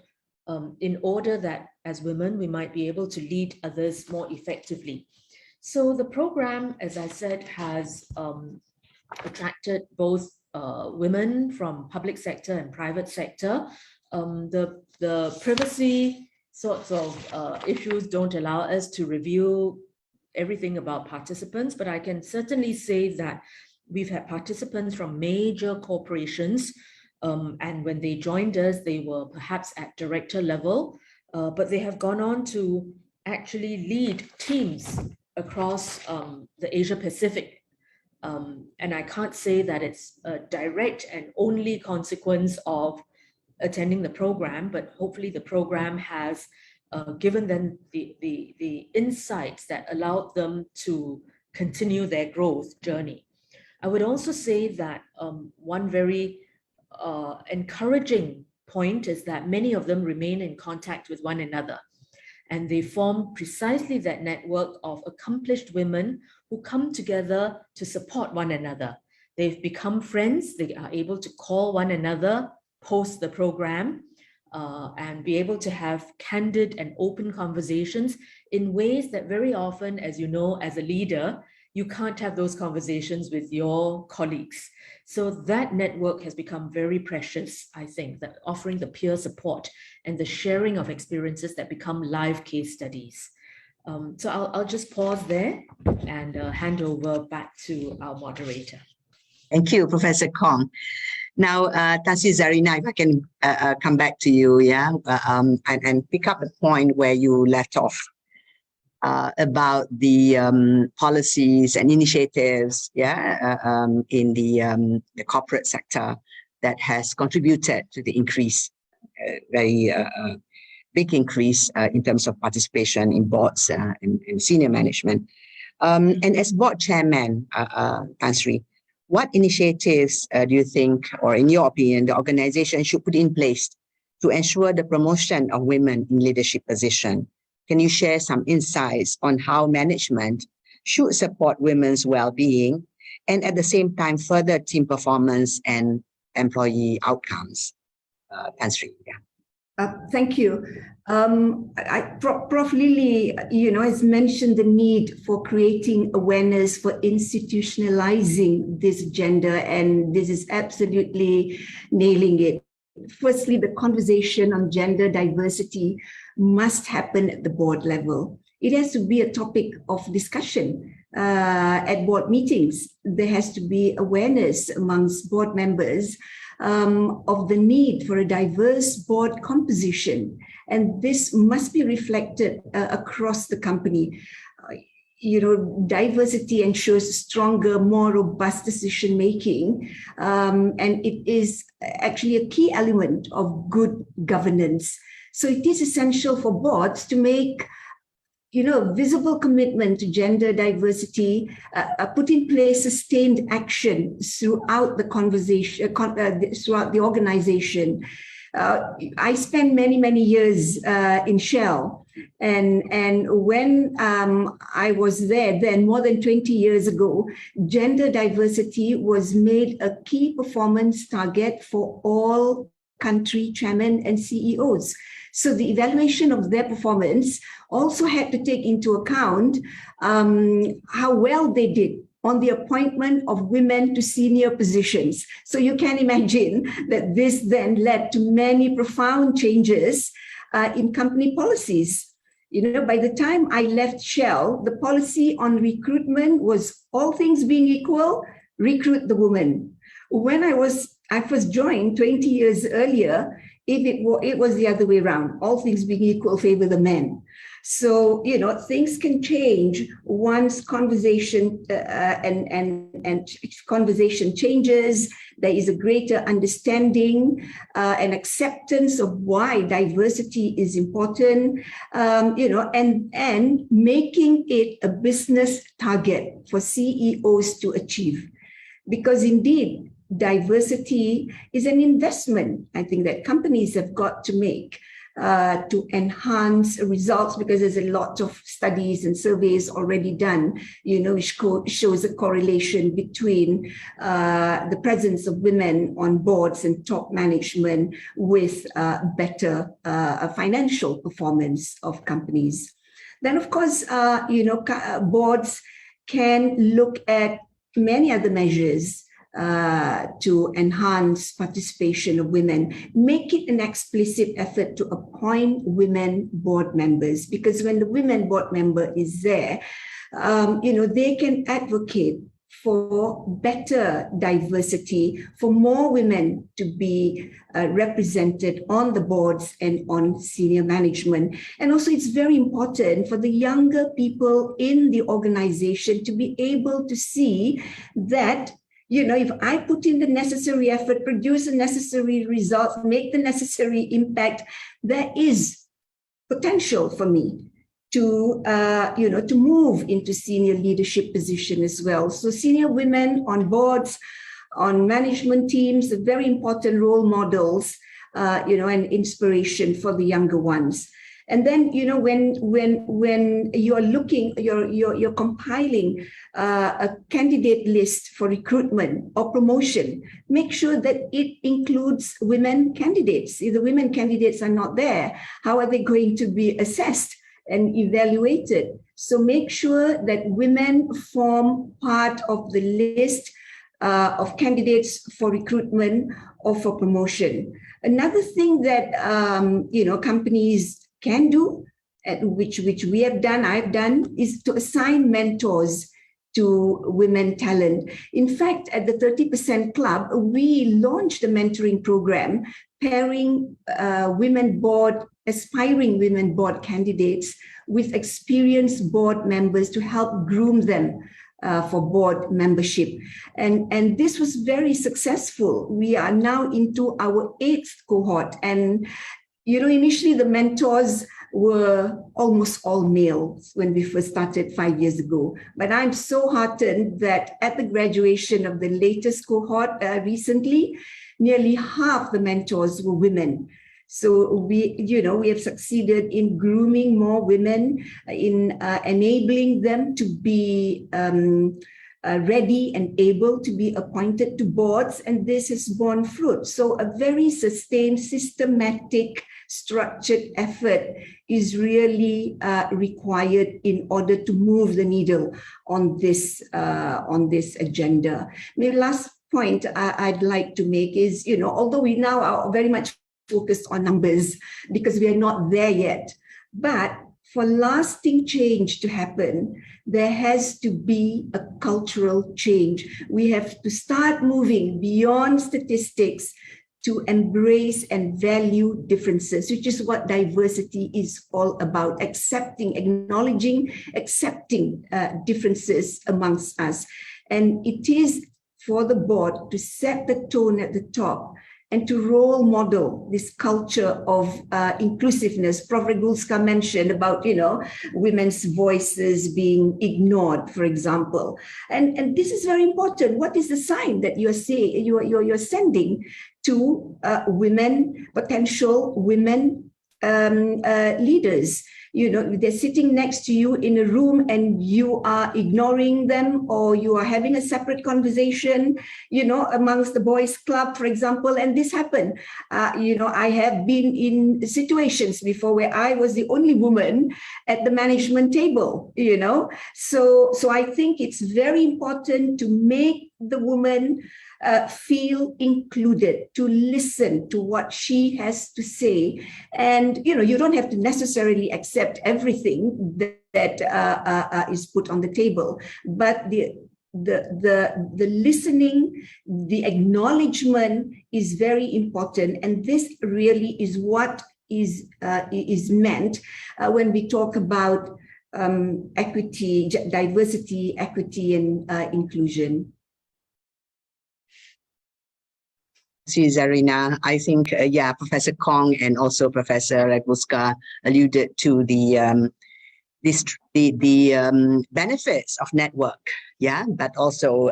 in order that as women, we might be able to lead others more effectively. So the program, as I said, has attracted both women from public sector and private sector. The privacy sorts of issues don't allow us to review everything about participants, but I can certainly say that we've had participants from major corporations, and when they joined us, they were perhaps at director level, but they have gone on to actually lead teams across the Asia Pacific. And I can't say that it's a direct and only consequence of attending the program, but hopefully the program has given them the insights that allowed them to continue their growth journey. I would also say that one very encouraging point is that many of them remain in contact with one another. And they form precisely that network of accomplished women who come together to support one another. They've become friends. They are able to call one another post the program and be able to have candid and open conversations in ways that very often, as you know, as a leader, you can't have those conversations with your colleagues. So that network has become very precious, I think, that offering the peer support and the sharing of experiences that become live case studies. So I'll just pause there and hand over back to our moderator. Thank you, Professor Kong. Now, Tassi Zarina, if I can come back to you, yeah, and pick up the point where you left off about the policies and initiatives, yeah, in the corporate sector that has contributed to the increase, very big increase in terms of participation in boards and senior management. And as board chairman, Tan Sri, what initiatives do you think, or in your opinion, the organization should put in place to ensure the promotion of women in leadership position? Can you share some insights on how management should support women's well-being and at the same time further team performance and employee outcomes? Tan Sri, yeah. Thank you. Prof. Lily, has mentioned the need for creating awareness for institutionalizing this gender, and this is absolutely nailing it. Firstly, the conversation on gender diversity must happen at the board level. It has to be a topic of discussion at board meetings. There has to be awareness amongst board members of the need for a diverse board composition. And this must be reflected across the company. Diversity ensures stronger, more robust decision-making. And it is actually a key element of good governance. So it is essential for boards to make visible commitment to gender diversity, put in place sustained action throughout the conversation, throughout the organization. I spent many years in Shell, and when I was there, then more than 20 years ago, gender diversity was made a key performance target for all country chairmen and CEOs. So the evaluation of their performance also had to take into account how well they did on the appointment of women to senior positions. So you can imagine that this then led to many profound changes in company policies. By the time I left Shell, the policy on recruitment was all things being equal, recruit the woman. When I first joined 20 years earlier, it was the other way around. All things being equal, favor the men. So, things can change once conversation and conversation changes. There is a greater understanding and acceptance of why diversity is important, and making it a business target for CEOs to achieve. Because indeed, diversity is an investment, I think, that companies have got to make to enhance results, because there's a lot of studies and surveys already done, which shows a correlation between the presence of women on boards and top management with better financial performance of companies. Then, of course, boards can look at many other measures to enhance participation of women, make it an explicit effort to appoint women board members, because when the women board member is there, they can advocate for better diversity, for more women to be represented on the boards and on senior management. And also it's very important for the younger people in the organization to be able to see that if I put in the necessary effort, produce the necessary results, make the necessary impact, there is potential for me to move into senior leadership position as well. So senior women on boards, on management teams, are very important role models, and inspiration for the younger ones. And then, when you're looking, you're compiling a candidate list for recruitment or promotion, make sure that it includes women candidates. If the women candidates are not there, how are they going to be assessed and evaluated? So make sure that women form part of the list of candidates for recruitment or for promotion. Another thing that companies can do, which we have done, I've done, is to assign mentors to women talent. In fact, at the 30% Club, we launched a mentoring program pairing aspiring women board candidates with experienced board members to help groom them for board membership. And this was very successful. We are now into our 8th cohort. And, initially the mentors were almost all males when we first started 5 years ago. But I'm so heartened that at the graduation of the latest cohort recently, nearly half the mentors were women. So we have succeeded in grooming more women, in enabling them to be ready and able to be appointed to boards, and this has borne fruit. So a very sustained, systematic, structured effort is really required in order to move the needle on this agenda. Maybe last point I'd like to make is, although we now are very much focused on numbers because we are not there yet, but for lasting change to happen, there has to be a cultural change. We have to start moving beyond statistics to embrace and value differences, which is what diversity is all about, acknowledging, accepting differences amongst us. And it is for the board to set the tone at the top and to role model this culture of inclusiveness. Prof. Regulska mentioned about, women's voices being ignored, for example. And this is very important. What is the sign that you're sending to potential women leaders? They're sitting next to you in a room and you are ignoring them, or you are having a separate conversation, amongst the boys' club, for example. And this happened. I have been in situations before where I was the only woman at the management table, So I think it's very important to make the woman feel included, to listen to what she has to say. And, you don't have to necessarily accept everything that is put on the table, but the listening, the acknowledgement is very important. And this really is what is meant when we talk about equity, diversity, equity, and inclusion. Zarina, I think, Professor Kong and also Professor Regulska alluded to the benefits of network, but also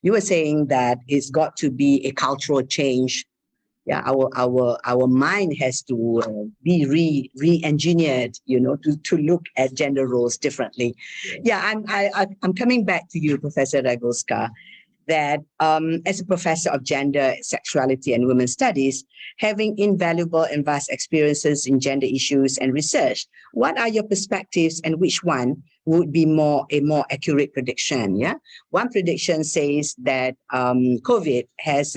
you were saying that it's got to be a cultural change. Our mind has to be re-engineered, to look at gender roles differently. I'm coming back to you, Professor Regulska, that as a professor of gender, sexuality, and women's studies, having invaluable and vast experiences in gender issues and research, what are your perspectives and which one would be a more accurate prediction? One prediction says that COVID has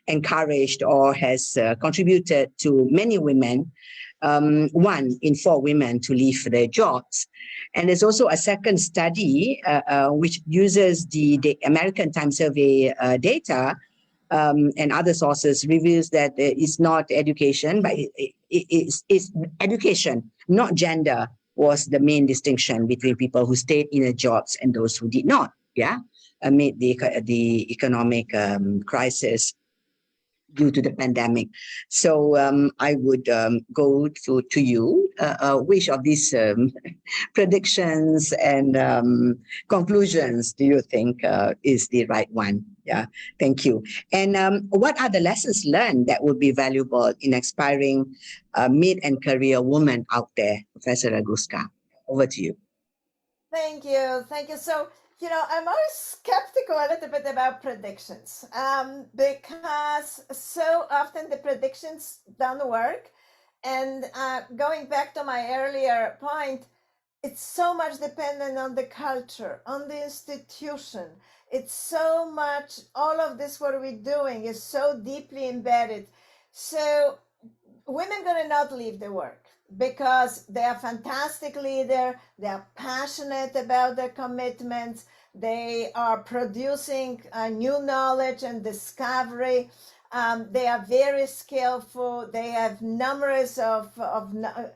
encouraged or has contributed to many women, 1 in 4 women, to leave their jobs. And there's also a second study which uses the American Time Survey data and other sources, reveals that it's not education, but it's education, not gender, was the main distinction between people who stayed in their jobs and those who did not, amid the economic crisis due to the pandemic. So I would go to you. Which of these predictions and conclusions do you think is the right one? Thank you. And what are the lessons learned that would be valuable in inspiring mid and career women out there? Professor Regulska, over to you. Thank you. So, I'm always skeptical a little bit about predictions because so often the predictions don't work. And going back to my earlier point, it's so much dependent on the culture, on the institution. It's so much, all of this, what we're doing is so deeply embedded. So women gonna not leave the work because they are fantastic leaders, they are passionate about their commitments, they are producing new knowledge and discovery. They are very skillful. They have numerous of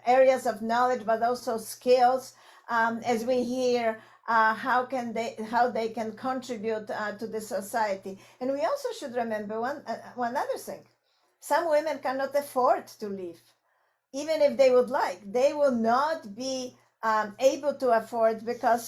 areas of knowledge, but also skills. As we hear, how they can contribute to the society. And we also should remember one other thing. Some women cannot afford to leave, even if they would like. They will not be able to afford because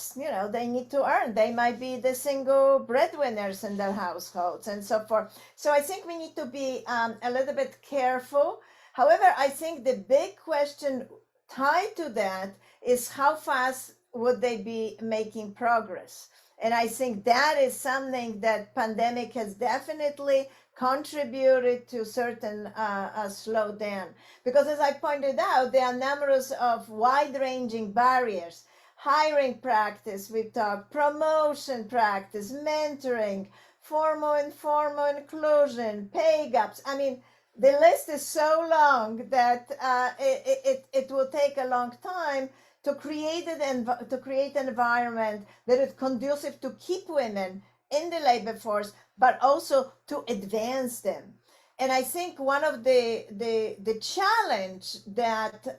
they need to earn. They might be the single breadwinners in their households and so forth. So I think we need to be a little bit careful. However, I think the big question tied to that is how fast would they be making progress? And I think that is something that pandemic has definitely contributed to certain slowdown. Because as I pointed out, there are numerous of wide-ranging barriers. Hiring practice, we talked, promotion practice, mentoring, formal, informal inclusion, pay gaps. I mean, the list is so long that it will take a long time to create an environment that is conducive to keep women in the labor force, but also to advance them. And I think one of the challenge that,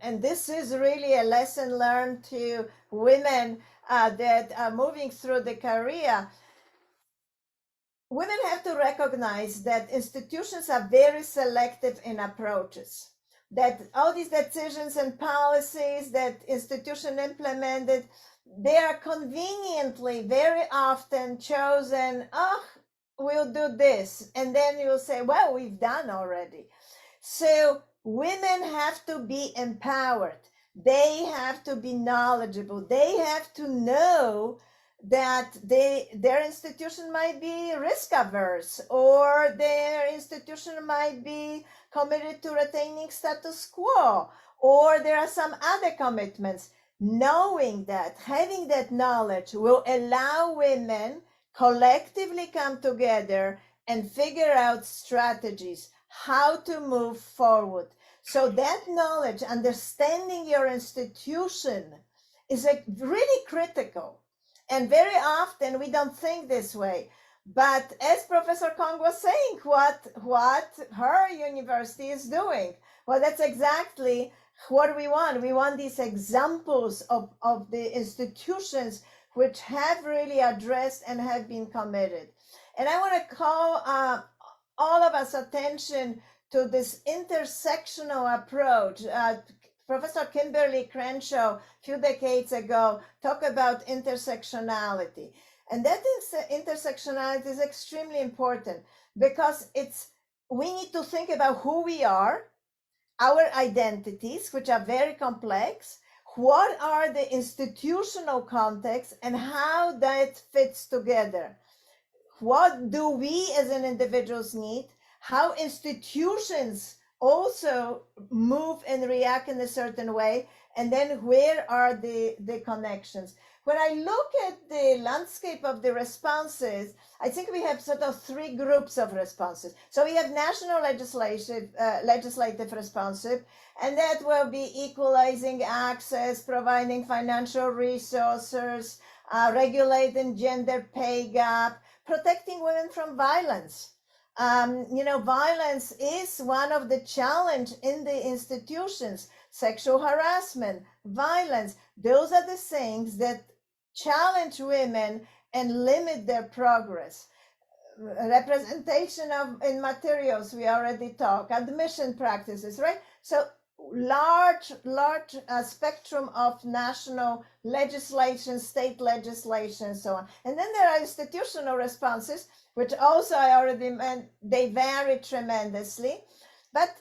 and this is really a lesson learned to women that are moving through the career, women have to recognize that institutions are very selective in approaches, that all these decisions and policies that institution implemented, they are conveniently very often chosen, we'll do this. And then you'll say, well, we've done already. So women have to be empowered. They have to be knowledgeable. They have to know that their institution might be risk averse, or their institution might be committed to retaining status quo, or there are some other commitments. Knowing that, having that knowledge will allow women collectively come together and figure out strategies, how to move forward. So that knowledge, understanding your institution, is really critical. And very often we don't think this way. But as Professor Kong was saying, what her university is doing, well, that's exactly what we want. We want these examples of the institutions which have really addressed and have been committed. And I want to call all of us attention to this intersectional approach. Professor Kimberly Crenshaw, a few decades ago, talked about intersectionality. And that intersectionality is extremely important because we need to think about who we are, our identities, which are very complex, what are the institutional contexts and how that fits together. What do we as an individuals need? How institutions also move and react in a certain way, and then where are the connections? When I look at the landscape of the responses, I think we have sort of three groups of responses. So we have national legislative responsive, and that will be equalizing access, providing financial resources, regulating gender pay gap, protecting women from violence. Violence is one of the challenge in the institutions. Sexual harassment, violence, those are the things that challenge women and limit their progress. Representation in materials, we already talked, admission practices, right? So large spectrum of national legislation, state legislation, so on. And then there are institutional responses, which also I already meant, they vary tremendously. But,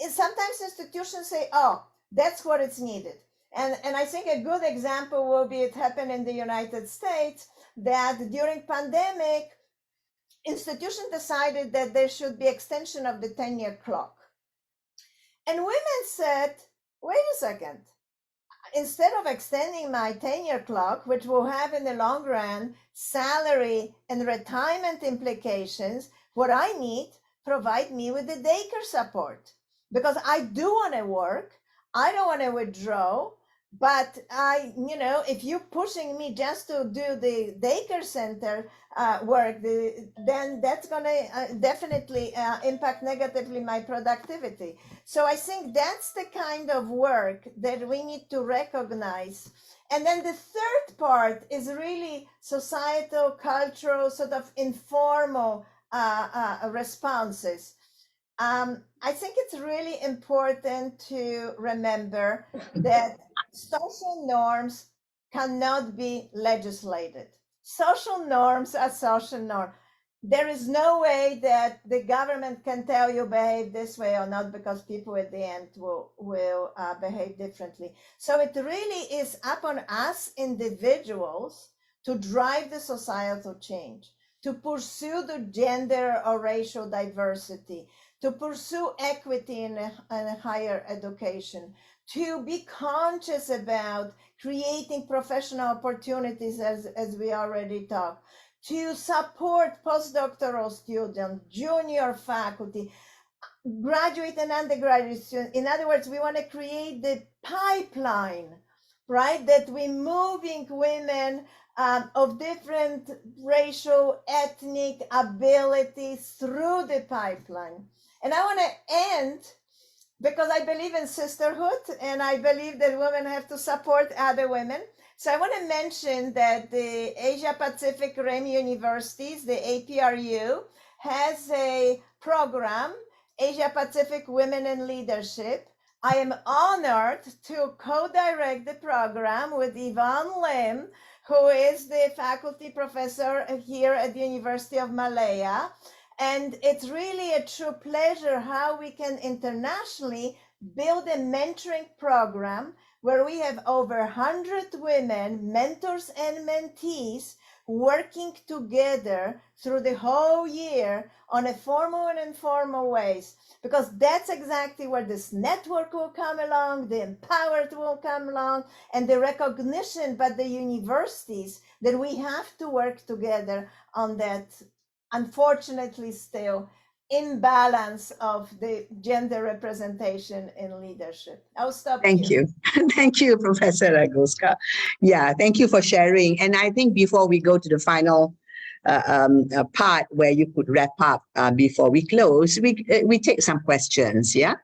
sometimes institutions say, oh, that's what it's needed. And I think a good example will be, it happened in the United States, that during pandemic, institutions decided that there should be extension of the 10-year clock. And women said, wait a second, instead of extending my tenure clock, which will have in the long run salary and retirement implications, what I need, provide me with the daycare support. Because I do want to work, I don't want to withdraw, but if you're pushing me just to do the daycare center work, then that's going to definitely impact negatively my productivity. So I think that's the kind of work that we need to recognize. And then the third part is really societal, cultural, sort of informal responses. I think it's really important to remember that social norms cannot be legislated. Social norms are social norms. There is no way that the government can tell you behave this way or not, because people at the end will behave differently. So it really is upon us individuals to drive the societal change, to pursue the gender or racial diversity, to pursue equity in higher education, to be conscious about creating professional opportunities, as we already talked, to support postdoctoral students, junior faculty, graduate and undergraduate students. In other words, we want to create the pipeline, right? That we're moving women of different racial, ethnic abilities through the pipeline. And I want to end, because I believe in sisterhood and I believe that women have to support other women. So I want to mention that the Asia Pacific Rim Universities, the APRU, has a program, Asia Pacific Women in Leadership. I am honored to co-direct the program with Yvonne Lim, who is the faculty professor here at the University of Malaya. And it's really a true pleasure how we can internationally build a mentoring program where we have over 100 women, mentors and mentees, working together through the whole year on a formal and informal ways, because that's exactly where this network will come along, the empowered will come along, and the recognition by the universities that we have to work together on that, unfortunately still, imbalance of the gender representation in leadership. I'll stop Thank here. you. Thank you, Professor Ragoska. Yeah, thank you for sharing. And I think before we go to the final part where you could wrap up before we close, we take some questions, yeah?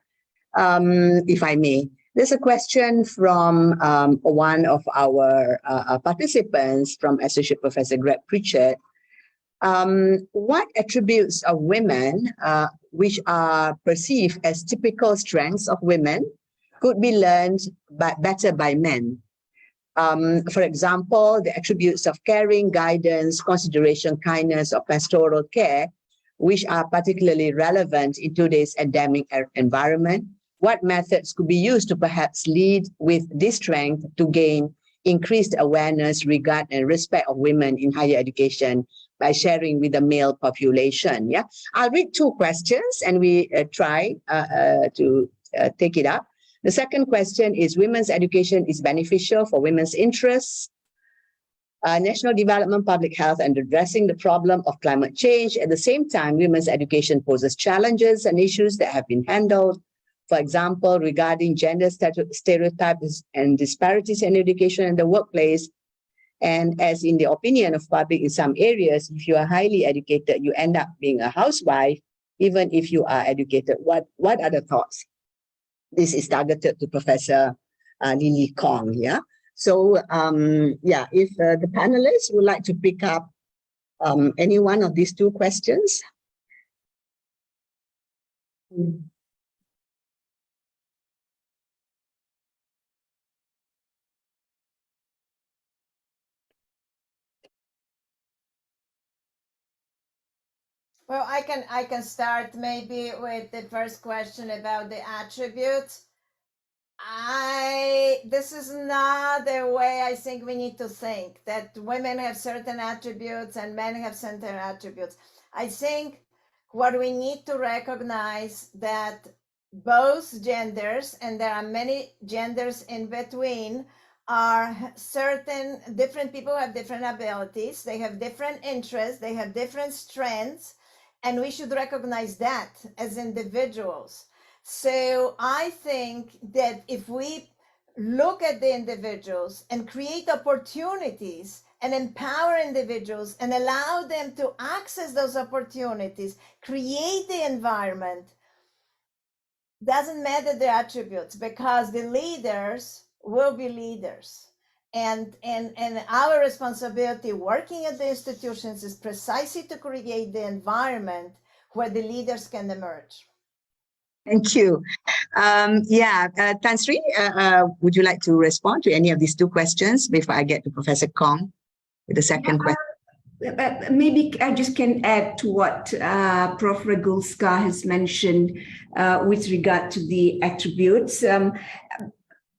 If I may. There's a question from one of our participants, from Associate Professor Greg Pritchard. What attributes of women which are perceived as typical strengths of women could be learned better by men? For example, the attributes of caring, guidance, consideration, kindness, or pastoral care, which are particularly relevant in today's endemic environment. What methods could be used to perhaps lead with this strength to gain increased awareness, regard, and respect of women in higher education by sharing with the male population? Yeah, I'll read two questions and we try to take it up. The second question is, women's education is beneficial for women's interests, national development, public health, and addressing the problem of climate change. At the same time, women's education poses challenges and issues that have been handled. For example, regarding gender stereotypes and disparities in education and the workplace. And as in the opinion of public in some areas, if you are highly educated, you end up being a housewife, even if you are educated. What are the thoughts? This is targeted to Professor Lily Kong, yeah? So, yeah, if the panelists would like to pick up any one of these two questions. Well, I can start maybe with the first question about the attributes. This is not the way I think we need to think, that women have certain attributes and men have certain attributes. I think what we need to recognize that both genders, and there are many genders in between, are certain different people have different abilities, they have different interests, they have different strengths, and we should recognize that as individuals. So I think that if we look at the individuals and create opportunities and empower individuals and allow them to access those opportunities, create the environment, doesn't matter the attributes, because the leaders will be leaders. And our responsibility working at the institutions is precisely to create the environment where the leaders can emerge. Thank you. Tan Sri, would you like to respond to any of these two questions before I get to Professor Kong with the second question? Maybe I just can add to what Prof. Regulska has mentioned with regard to the attributes.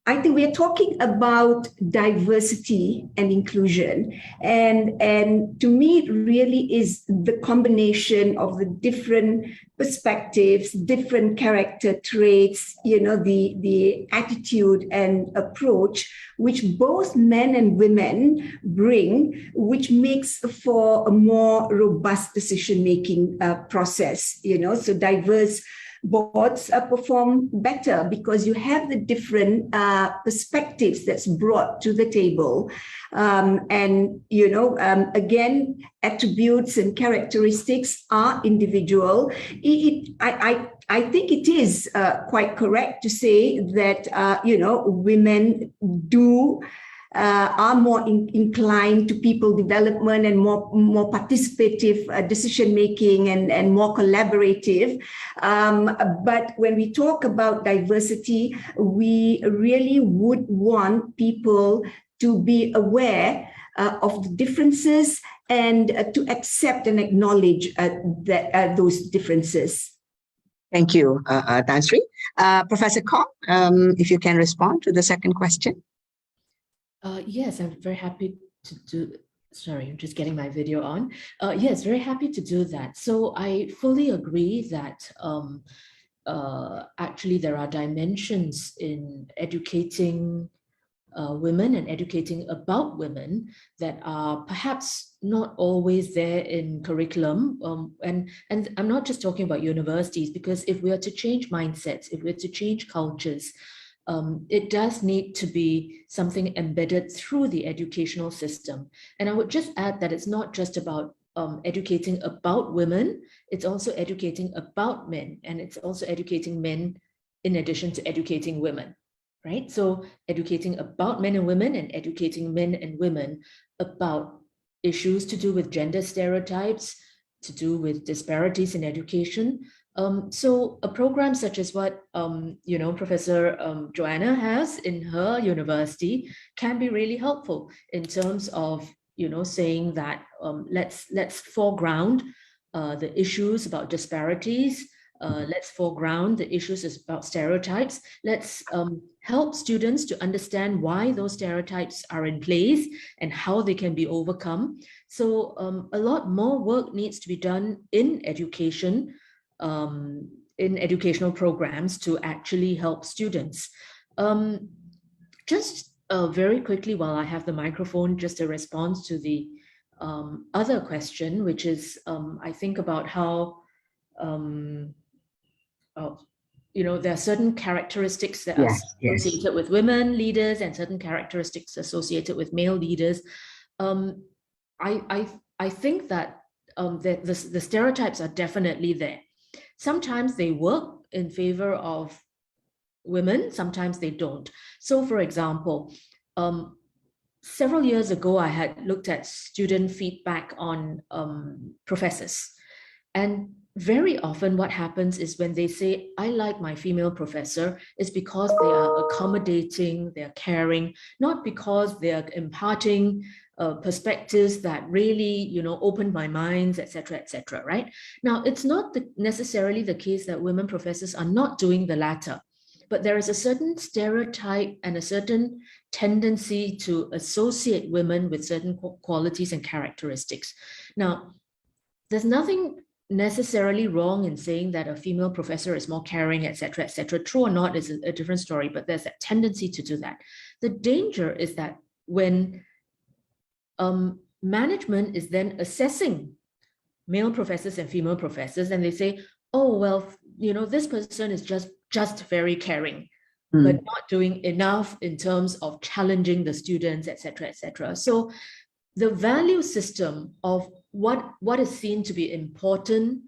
I think we are talking about diversity and inclusion. And to me, it really is the combination of the different perspectives, different character traits, the attitude and approach which both men and women bring, which makes for a more robust decision-making process, so diverse boards perform better because you have the different perspectives that's brought to the table. Again, attributes and characteristics are individual. I think it is quite correct to say that, women are more inclined to people development and more participative decision making and more collaborative. But when we talk about diversity, we really would want people to be aware of the differences and to accept and acknowledge those differences. Thank you, Tan Sri. Professor Kong, if you can respond to the second question. Yes, I'm very happy to do. Sorry, I'm just getting my video on. Yes, very happy to do that. So I fully agree that actually there are dimensions in educating women and educating about women that are perhaps not always there in curriculum. And I'm not just talking about universities, because if we are to change mindsets, if we're to change cultures, it does need to be something embedded through the educational system. And I would just add that it's not just about educating about women, it's also educating about men, and it's also educating men in addition to educating women, right? So educating about men and women and educating men and women about issues to do with gender stereotypes, to do with disparities in education. So a program such as what Professor Joanna has in her university can be really helpful in terms of saying that let's foreground the issues about disparities. Let's foreground the issues about stereotypes. Let's help students to understand why those stereotypes are in place and how they can be overcome. So a lot more work needs to be done in education, in educational programs to actually help students. Just very quickly, while I have the microphone, just a response to the other question, which is, I think about how, there are certain characteristics that are associated with women leaders and certain characteristics associated with male leaders. I think that the stereotypes are definitely there. Sometimes they work in favor of women, sometimes they don't. So for example, several years ago, I had looked at student feedback on professors. And very often what happens is when they say, I like my female professor, is because they are accommodating, they're caring, not because they're imparting perspectives that really, opened my minds, etc., right? Now, it's not necessarily the case that women professors are not doing the latter, but there is a certain stereotype and a certain tendency to associate women with certain qualities and characteristics. Now, there's nothing necessarily wrong in saying that a female professor is more caring, etc., etc. True or not is a different story, but there's that tendency to do that. The danger is that when management is then assessing male professors and female professors, and they say, oh, well, this person is just very caring, but not doing enough in terms of challenging the students, etc., etc. So the value system of what is seen to be important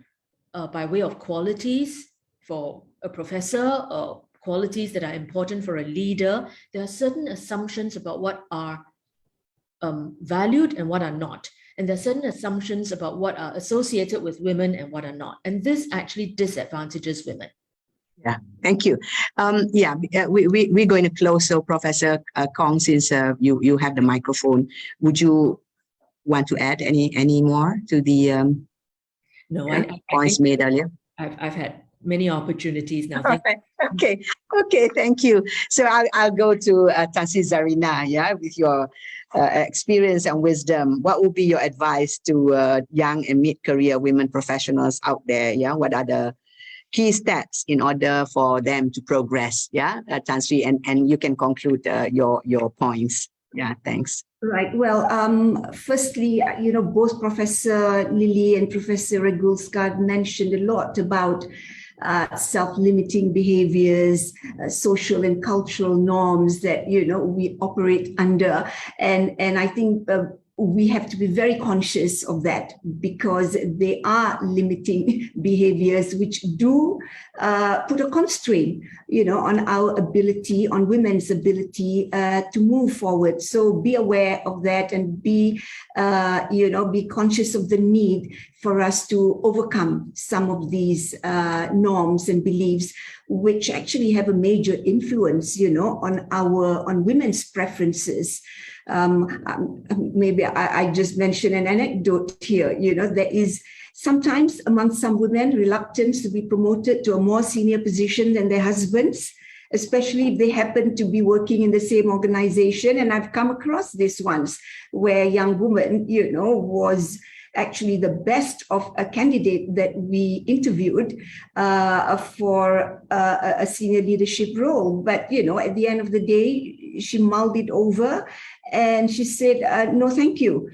by way of qualities for a professor, or qualities that are important for a leader, there are certain assumptions about what are valued and what are not. And there are certain assumptions about what are associated with women and what are not. And this actually disadvantages women. Yeah, thank you. We're going to close. So Professor Kong, since you have the microphone, would you want to add any more to the points made earlier? I've had many opportunities now. Okay, thank you. So I'll go to Tan Sri Zarina, with your experience and wisdom. What would be your advice to young and mid-career women professionals out there? What are the key steps in order for them to progress? Tan Sri, and you can conclude your points. Thanks. Right. Well, firstly, both Professor Lily and Professor Regulskar mentioned a lot about self-limiting behaviors, social and cultural norms that, we operate under. And I think we have to be very conscious of that, because they are limiting behaviors which do put a constraint, on our ability, on women's ability to move forward. So be aware of that, and be conscious of the need for us to overcome some of these norms and beliefs, which actually have a major influence, on women's preferences. Maybe I just mention an anecdote here. There is sometimes among some women reluctance to be promoted to a more senior position than their husbands, especially if they happen to be working in the same organization. And I've come across this once, where a young woman, was actually the best of a candidate that we interviewed for a senior leadership role. But, at the end of the day, she mulled it over and she said, no, thank you,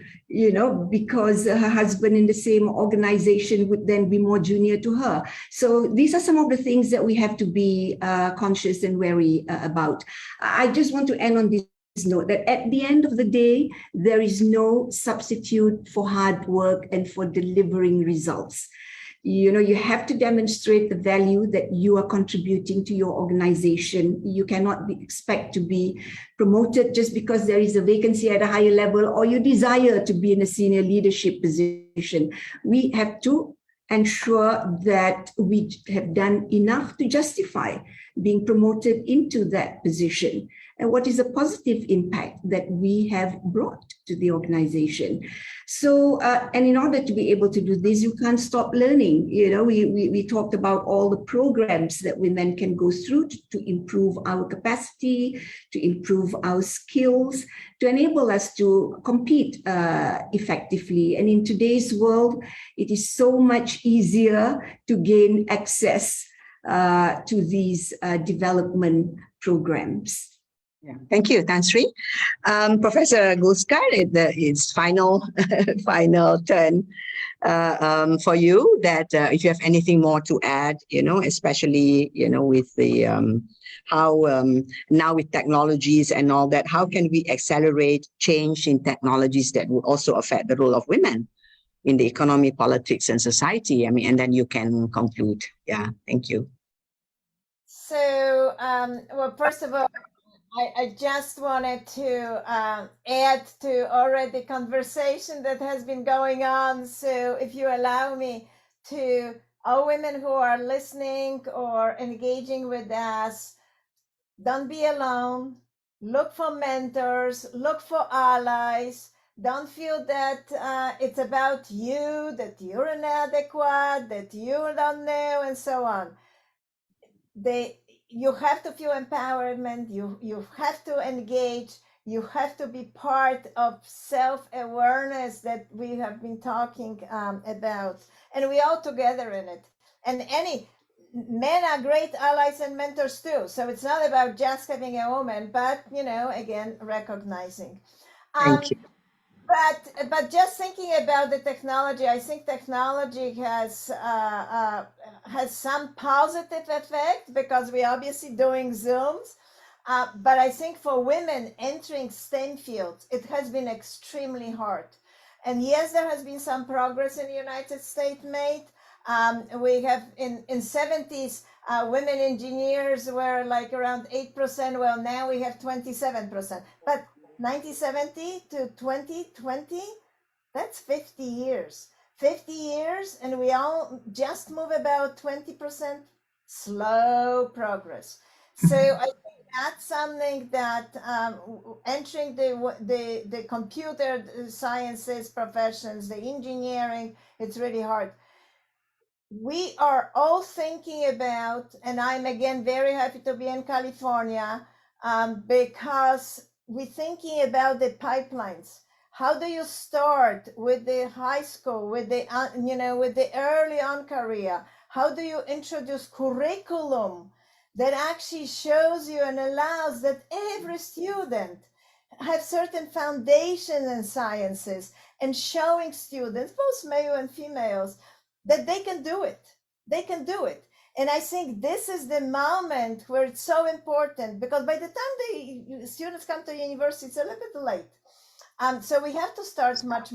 because her husband in the same organization would then be more junior to her. So these are some of the things that we have to be conscious and wary about. I just want to end on this note that at the end of the day, there is no substitute for hard work and for delivering results. You have to demonstrate the value that you are contributing to your organization. You cannot expect to be promoted just because there is a vacancy at a higher level, or you desire to be in a senior leadership position. We have to ensure that we have done enough to justify being promoted into that position, and what is a positive impact that we have brought to the organization. So, and in order to be able to do this, you can't stop learning. We talked about all the programs that women can go through to improve our capacity, to improve our skills, to enable us to compete effectively. And in today's world, it is so much easier to gain access to these development programs. Yeah. Thank you, Tan Sri. Professor Gulskar, it's final turn for you. That if you have anything more to add, especially with the how now with technologies and all that, how can we accelerate change in technologies that will also affect the role of women in the economy, politics, and society? And then you can conclude. Yeah, thank you. So, well, first of all, I just wanted to add to already conversation that has been going on. So if you allow me, to all women who are listening or engaging with us, don't be alone. Look for mentors, look for allies. Don't feel that it's about you, that you're inadequate, that you don't know, and so on. You have to feel empowerment. You have to engage You have to be part of self-awareness that we have been talking about, and we all together in it. And men are great allies and mentors too. So it's not about just having a woman, but again, recognizing. Thank you. But just thinking about the technology, I think technology has some positive effect because we're obviously doing Zooms. But I think for women entering STEM fields, it has been extremely hard. And yes, there has been some progress in the United States made. We have in 70s, women engineers were like around 8%. Well, now we have 27%. But 1970 to 2020, that's 50 years. 50 years, and we all just move about 20%. Slow progress. So I think that's something that entering the computer sciences professions, the engineering, it's really hard. We are all thinking about, and I'm again very happy to be in California because we're thinking about the pipelines. How do you start with the high school, with the with the early on career? How do you introduce curriculum that actually shows you and allows that every student have certain foundation in sciences, and showing students, both male and females, that they can do it. They can do it. And I think this is the moment where it's so important, because by the time the students come to university, it's a little bit late. So we have to start much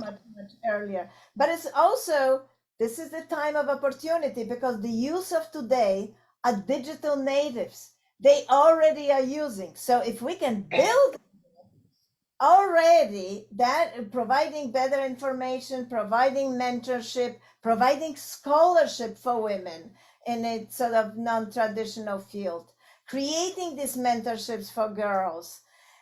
earlier. But it's also, this is the time of opportunity, because the youth of today are digital natives. They already are using. So if we can build already that, providing better information, providing mentorship, providing scholarship for women in a sort of non-traditional field, creating these mentorships for girls.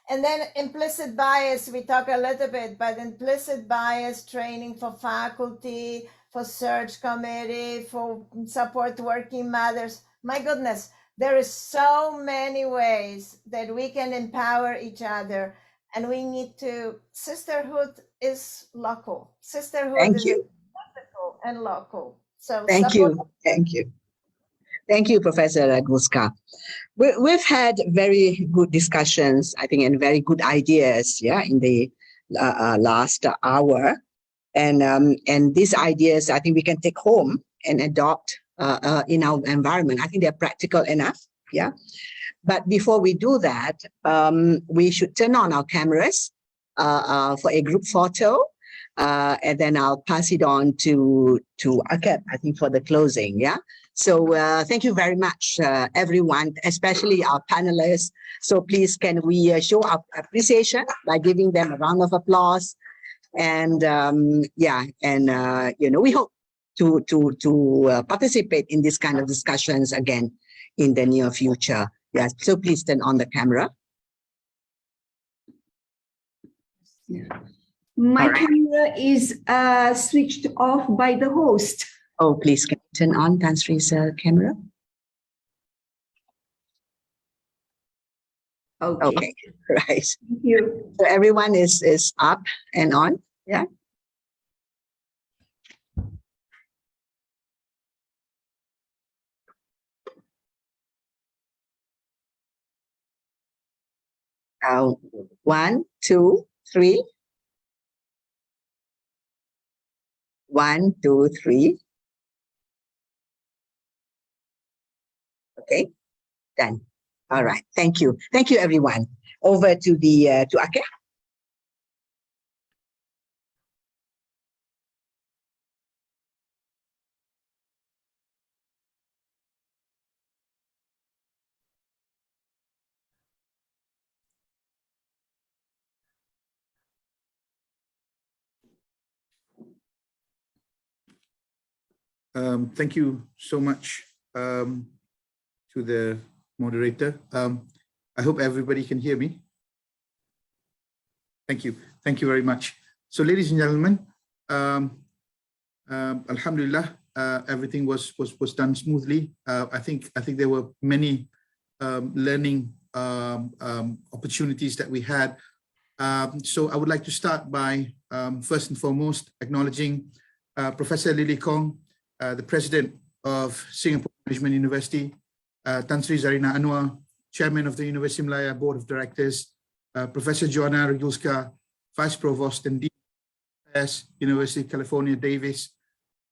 And then implicit bias, we talk a little bit, but implicit bias training for faculty, for search committee, for support working mothers. My goodness, there is so many ways that we can empower each other. And we need to, sisterhood is local. Sisterhood is local and local. So Thank you. Thank you, Professor Radmuska. We've had very good discussions, I think, and very good ideas, in the last hour. And these ideas, I think we can take home and adopt in our environment. I think they're practical enough, But before we do that, we should turn on our cameras for a group photo, and then I'll pass it on to AKEPT, I think, for the closing, So thank you very much, everyone, especially our panelists. So please, can we show our appreciation by giving them a round of applause? And we hope to participate in this kind of discussions again in the near future. Yes, so please turn on the camera. My camera is switched off by the host. Oh, please, can you turn on Tan Sri's camera? Okay, right. Thank you. So everyone is up and on, One, two, three. 1, 2, 3. Okay, done. All right. Thank you. Thank you, everyone. Over to AKEPT. Thank you so much to the moderator. I hope everybody can hear me. Thank you. Thank you very much. So, ladies and gentlemen, Alhamdulillah, everything was done smoothly. I think there were many learning opportunities that we had So I would like to start by first and foremost acknowledging Professor Lily Kong, the President of Singapore Management University, Tan Sri Zarina Anwar, Chairman of the Universiti Malaya Board of Directors, Professor Joanna Regulska, Vice Provost and Dean of University of California, Davis,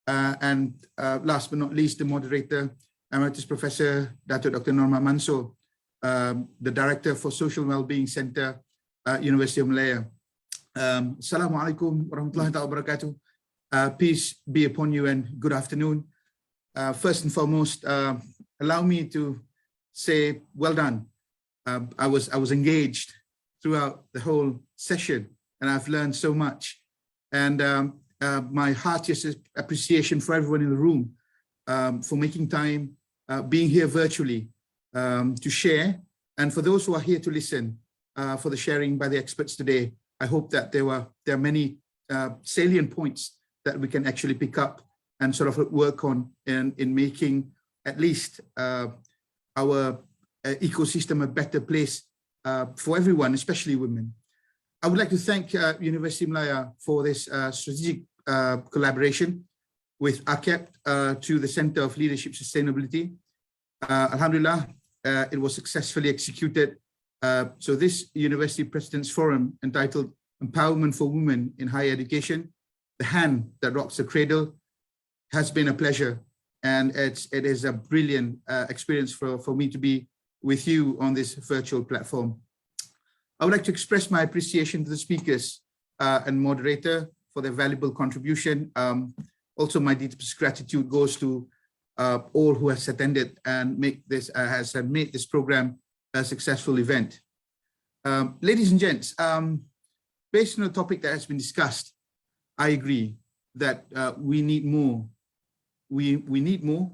and last but not least, the moderator, Emeritus Professor Dr. Norma Mansoor, the Director for Social Wellbeing Center, University of Malaya. Assalamualaikum warahmatullahi wabarakatuh. Peace be upon you and good afternoon. First and foremost, allow me to say well done. I was engaged throughout the whole session and I've learned so much. And my heartiest appreciation for everyone in the room for making time, being here virtually to share. And for those who are here to listen for the sharing by the experts today, I hope that there are many salient points that we can actually pick up and sort of work on in making at least our ecosystem a better place for everyone, especially women. I would like to thank Universiti Malaya for this strategic collaboration with AKEPT to the Center of Leadership Sustainability. Alhamdulillah, it was successfully executed. So this University President's Forum entitled Empowerment for Women in Higher Education, the hand that rocks the cradle, has been a pleasure. And it is a brilliant experience for me to be with you on this virtual platform. I would like to express my appreciation to the speakers and moderator for their valuable contribution. Also, my deepest gratitude goes to all who has attended and made this program a successful event. Ladies and gents, based on the topic that has been discussed, I agree that we need more. We need more.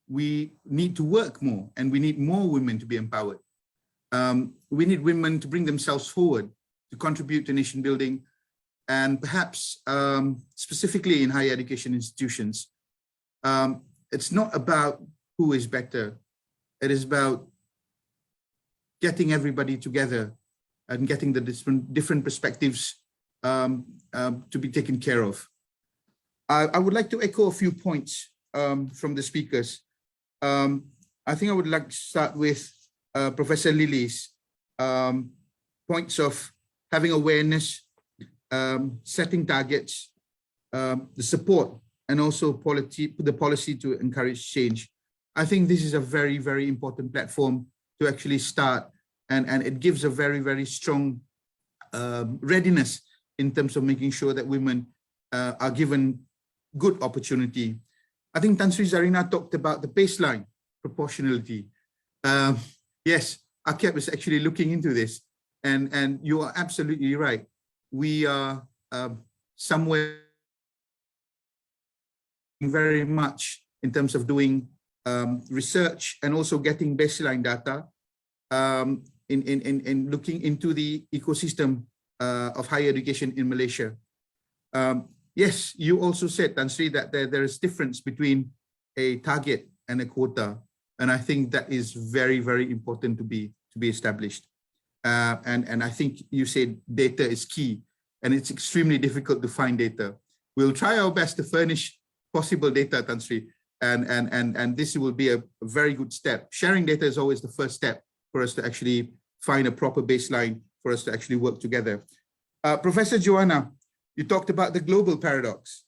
We need to work more, and we need more women to be empowered. We need women to bring themselves forward to contribute to nation building, and perhaps specifically in higher education institutions. It's not about who is better. It is about getting everybody together and getting the different perspectives to be taken care of. I would like to echo a few points from the speakers. I think I would like to start with Professor Lily's points of having awareness, setting targets, the support, and also the policy to encourage change. I think this is a very, very important platform to actually start, and it gives a very, very strong readiness in terms of making sure that women are given good opportunity. I think Tan Sri Zarina talked about the baseline proportionality. Yes, AKEPT is actually looking into this, and you are absolutely right. We are somewhere very much in terms of doing research and also getting baseline data in looking into the ecosystem of higher education in Malaysia. Yes, you also said, Tan Sri, that there is difference between a target and a quota, and I think that is very, very important to be established. And I think you said data is key, and it's extremely difficult to find data. We'll try our best to furnish possible data, Tan Sri, and this will be a very good step. Sharing data is always the first step for us to actually find a proper baseline for us to actually work together. Professor Joanna, you talked about the global paradox,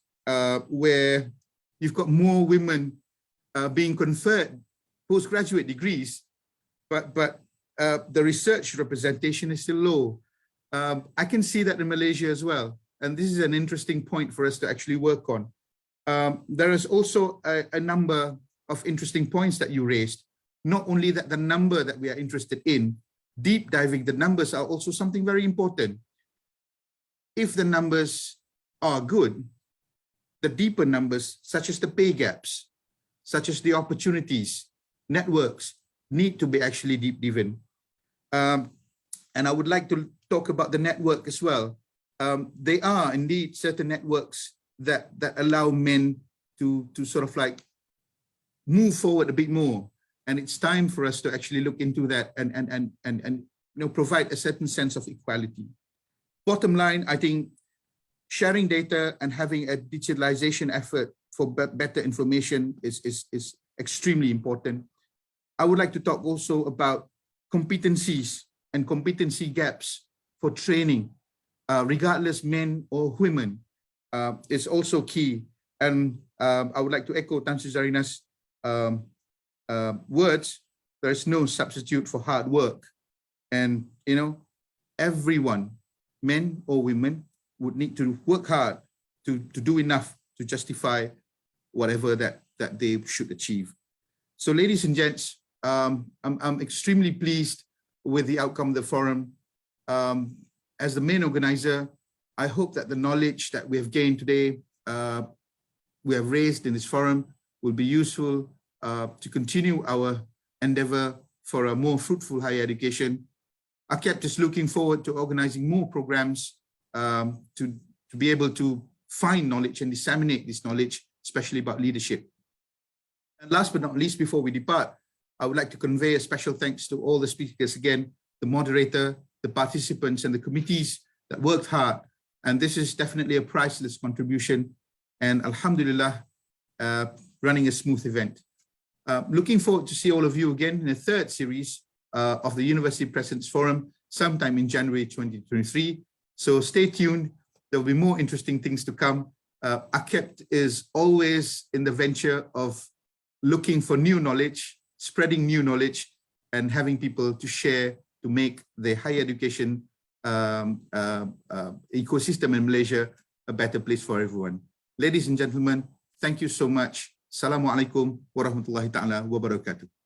where you've got more women being conferred postgraduate degrees, but the research representation is still low. I can see that in Malaysia as well, and this is an interesting point for us to actually work on. There is also a number of interesting points that you raised. Not only that the number that we are interested in, deep diving the numbers are also something very important. If the numbers are good, the deeper numbers, such as the pay gaps, such as the opportunities, networks, need to be actually deep driven. And I would like to talk about the network as well. They are indeed certain networks that allow men to sort of like move forward a bit more. And it's time for us to actually look into that and provide a certain sense of equality. Bottom line, I think sharing data and having a digitalization effort for better information is extremely important. I would like to talk also about competencies and competency gaps for training, regardless men or women, is also key. And I would like to echo Tan Sri Zarina's words. There is no substitute for hard work. And, you know, everyone, men or women, would need to work hard to do enough to justify whatever that they should achieve. So ladies and gents, I'm extremely pleased with the outcome of the forum. As the main organizer, I hope that the knowledge that we have gained today, we have raised in this forum, will be useful to continue our endeavor for a more fruitful higher education. AKEPT is looking forward to organizing more programs to be able to find knowledge and disseminate this knowledge, especially about leadership. And last but not least, before we depart, I would like to convey a special thanks to all the speakers again, the moderator, the participants, and the committees that worked hard. And this is definitely a priceless contribution. And Alhamdulillah, running a smooth event. Looking forward to see all of you again in the third series of the University Presidents Forum sometime in January 2023. So stay tuned. There will be more interesting things to come. AKEPT is always in the venture of looking for new knowledge, spreading new knowledge, and having people to share to make the higher education ecosystem in Malaysia a better place for everyone. Ladies and gentlemen, thank you so much. Assalamualaikum warahmatullahi ta'ala wabarakatuh.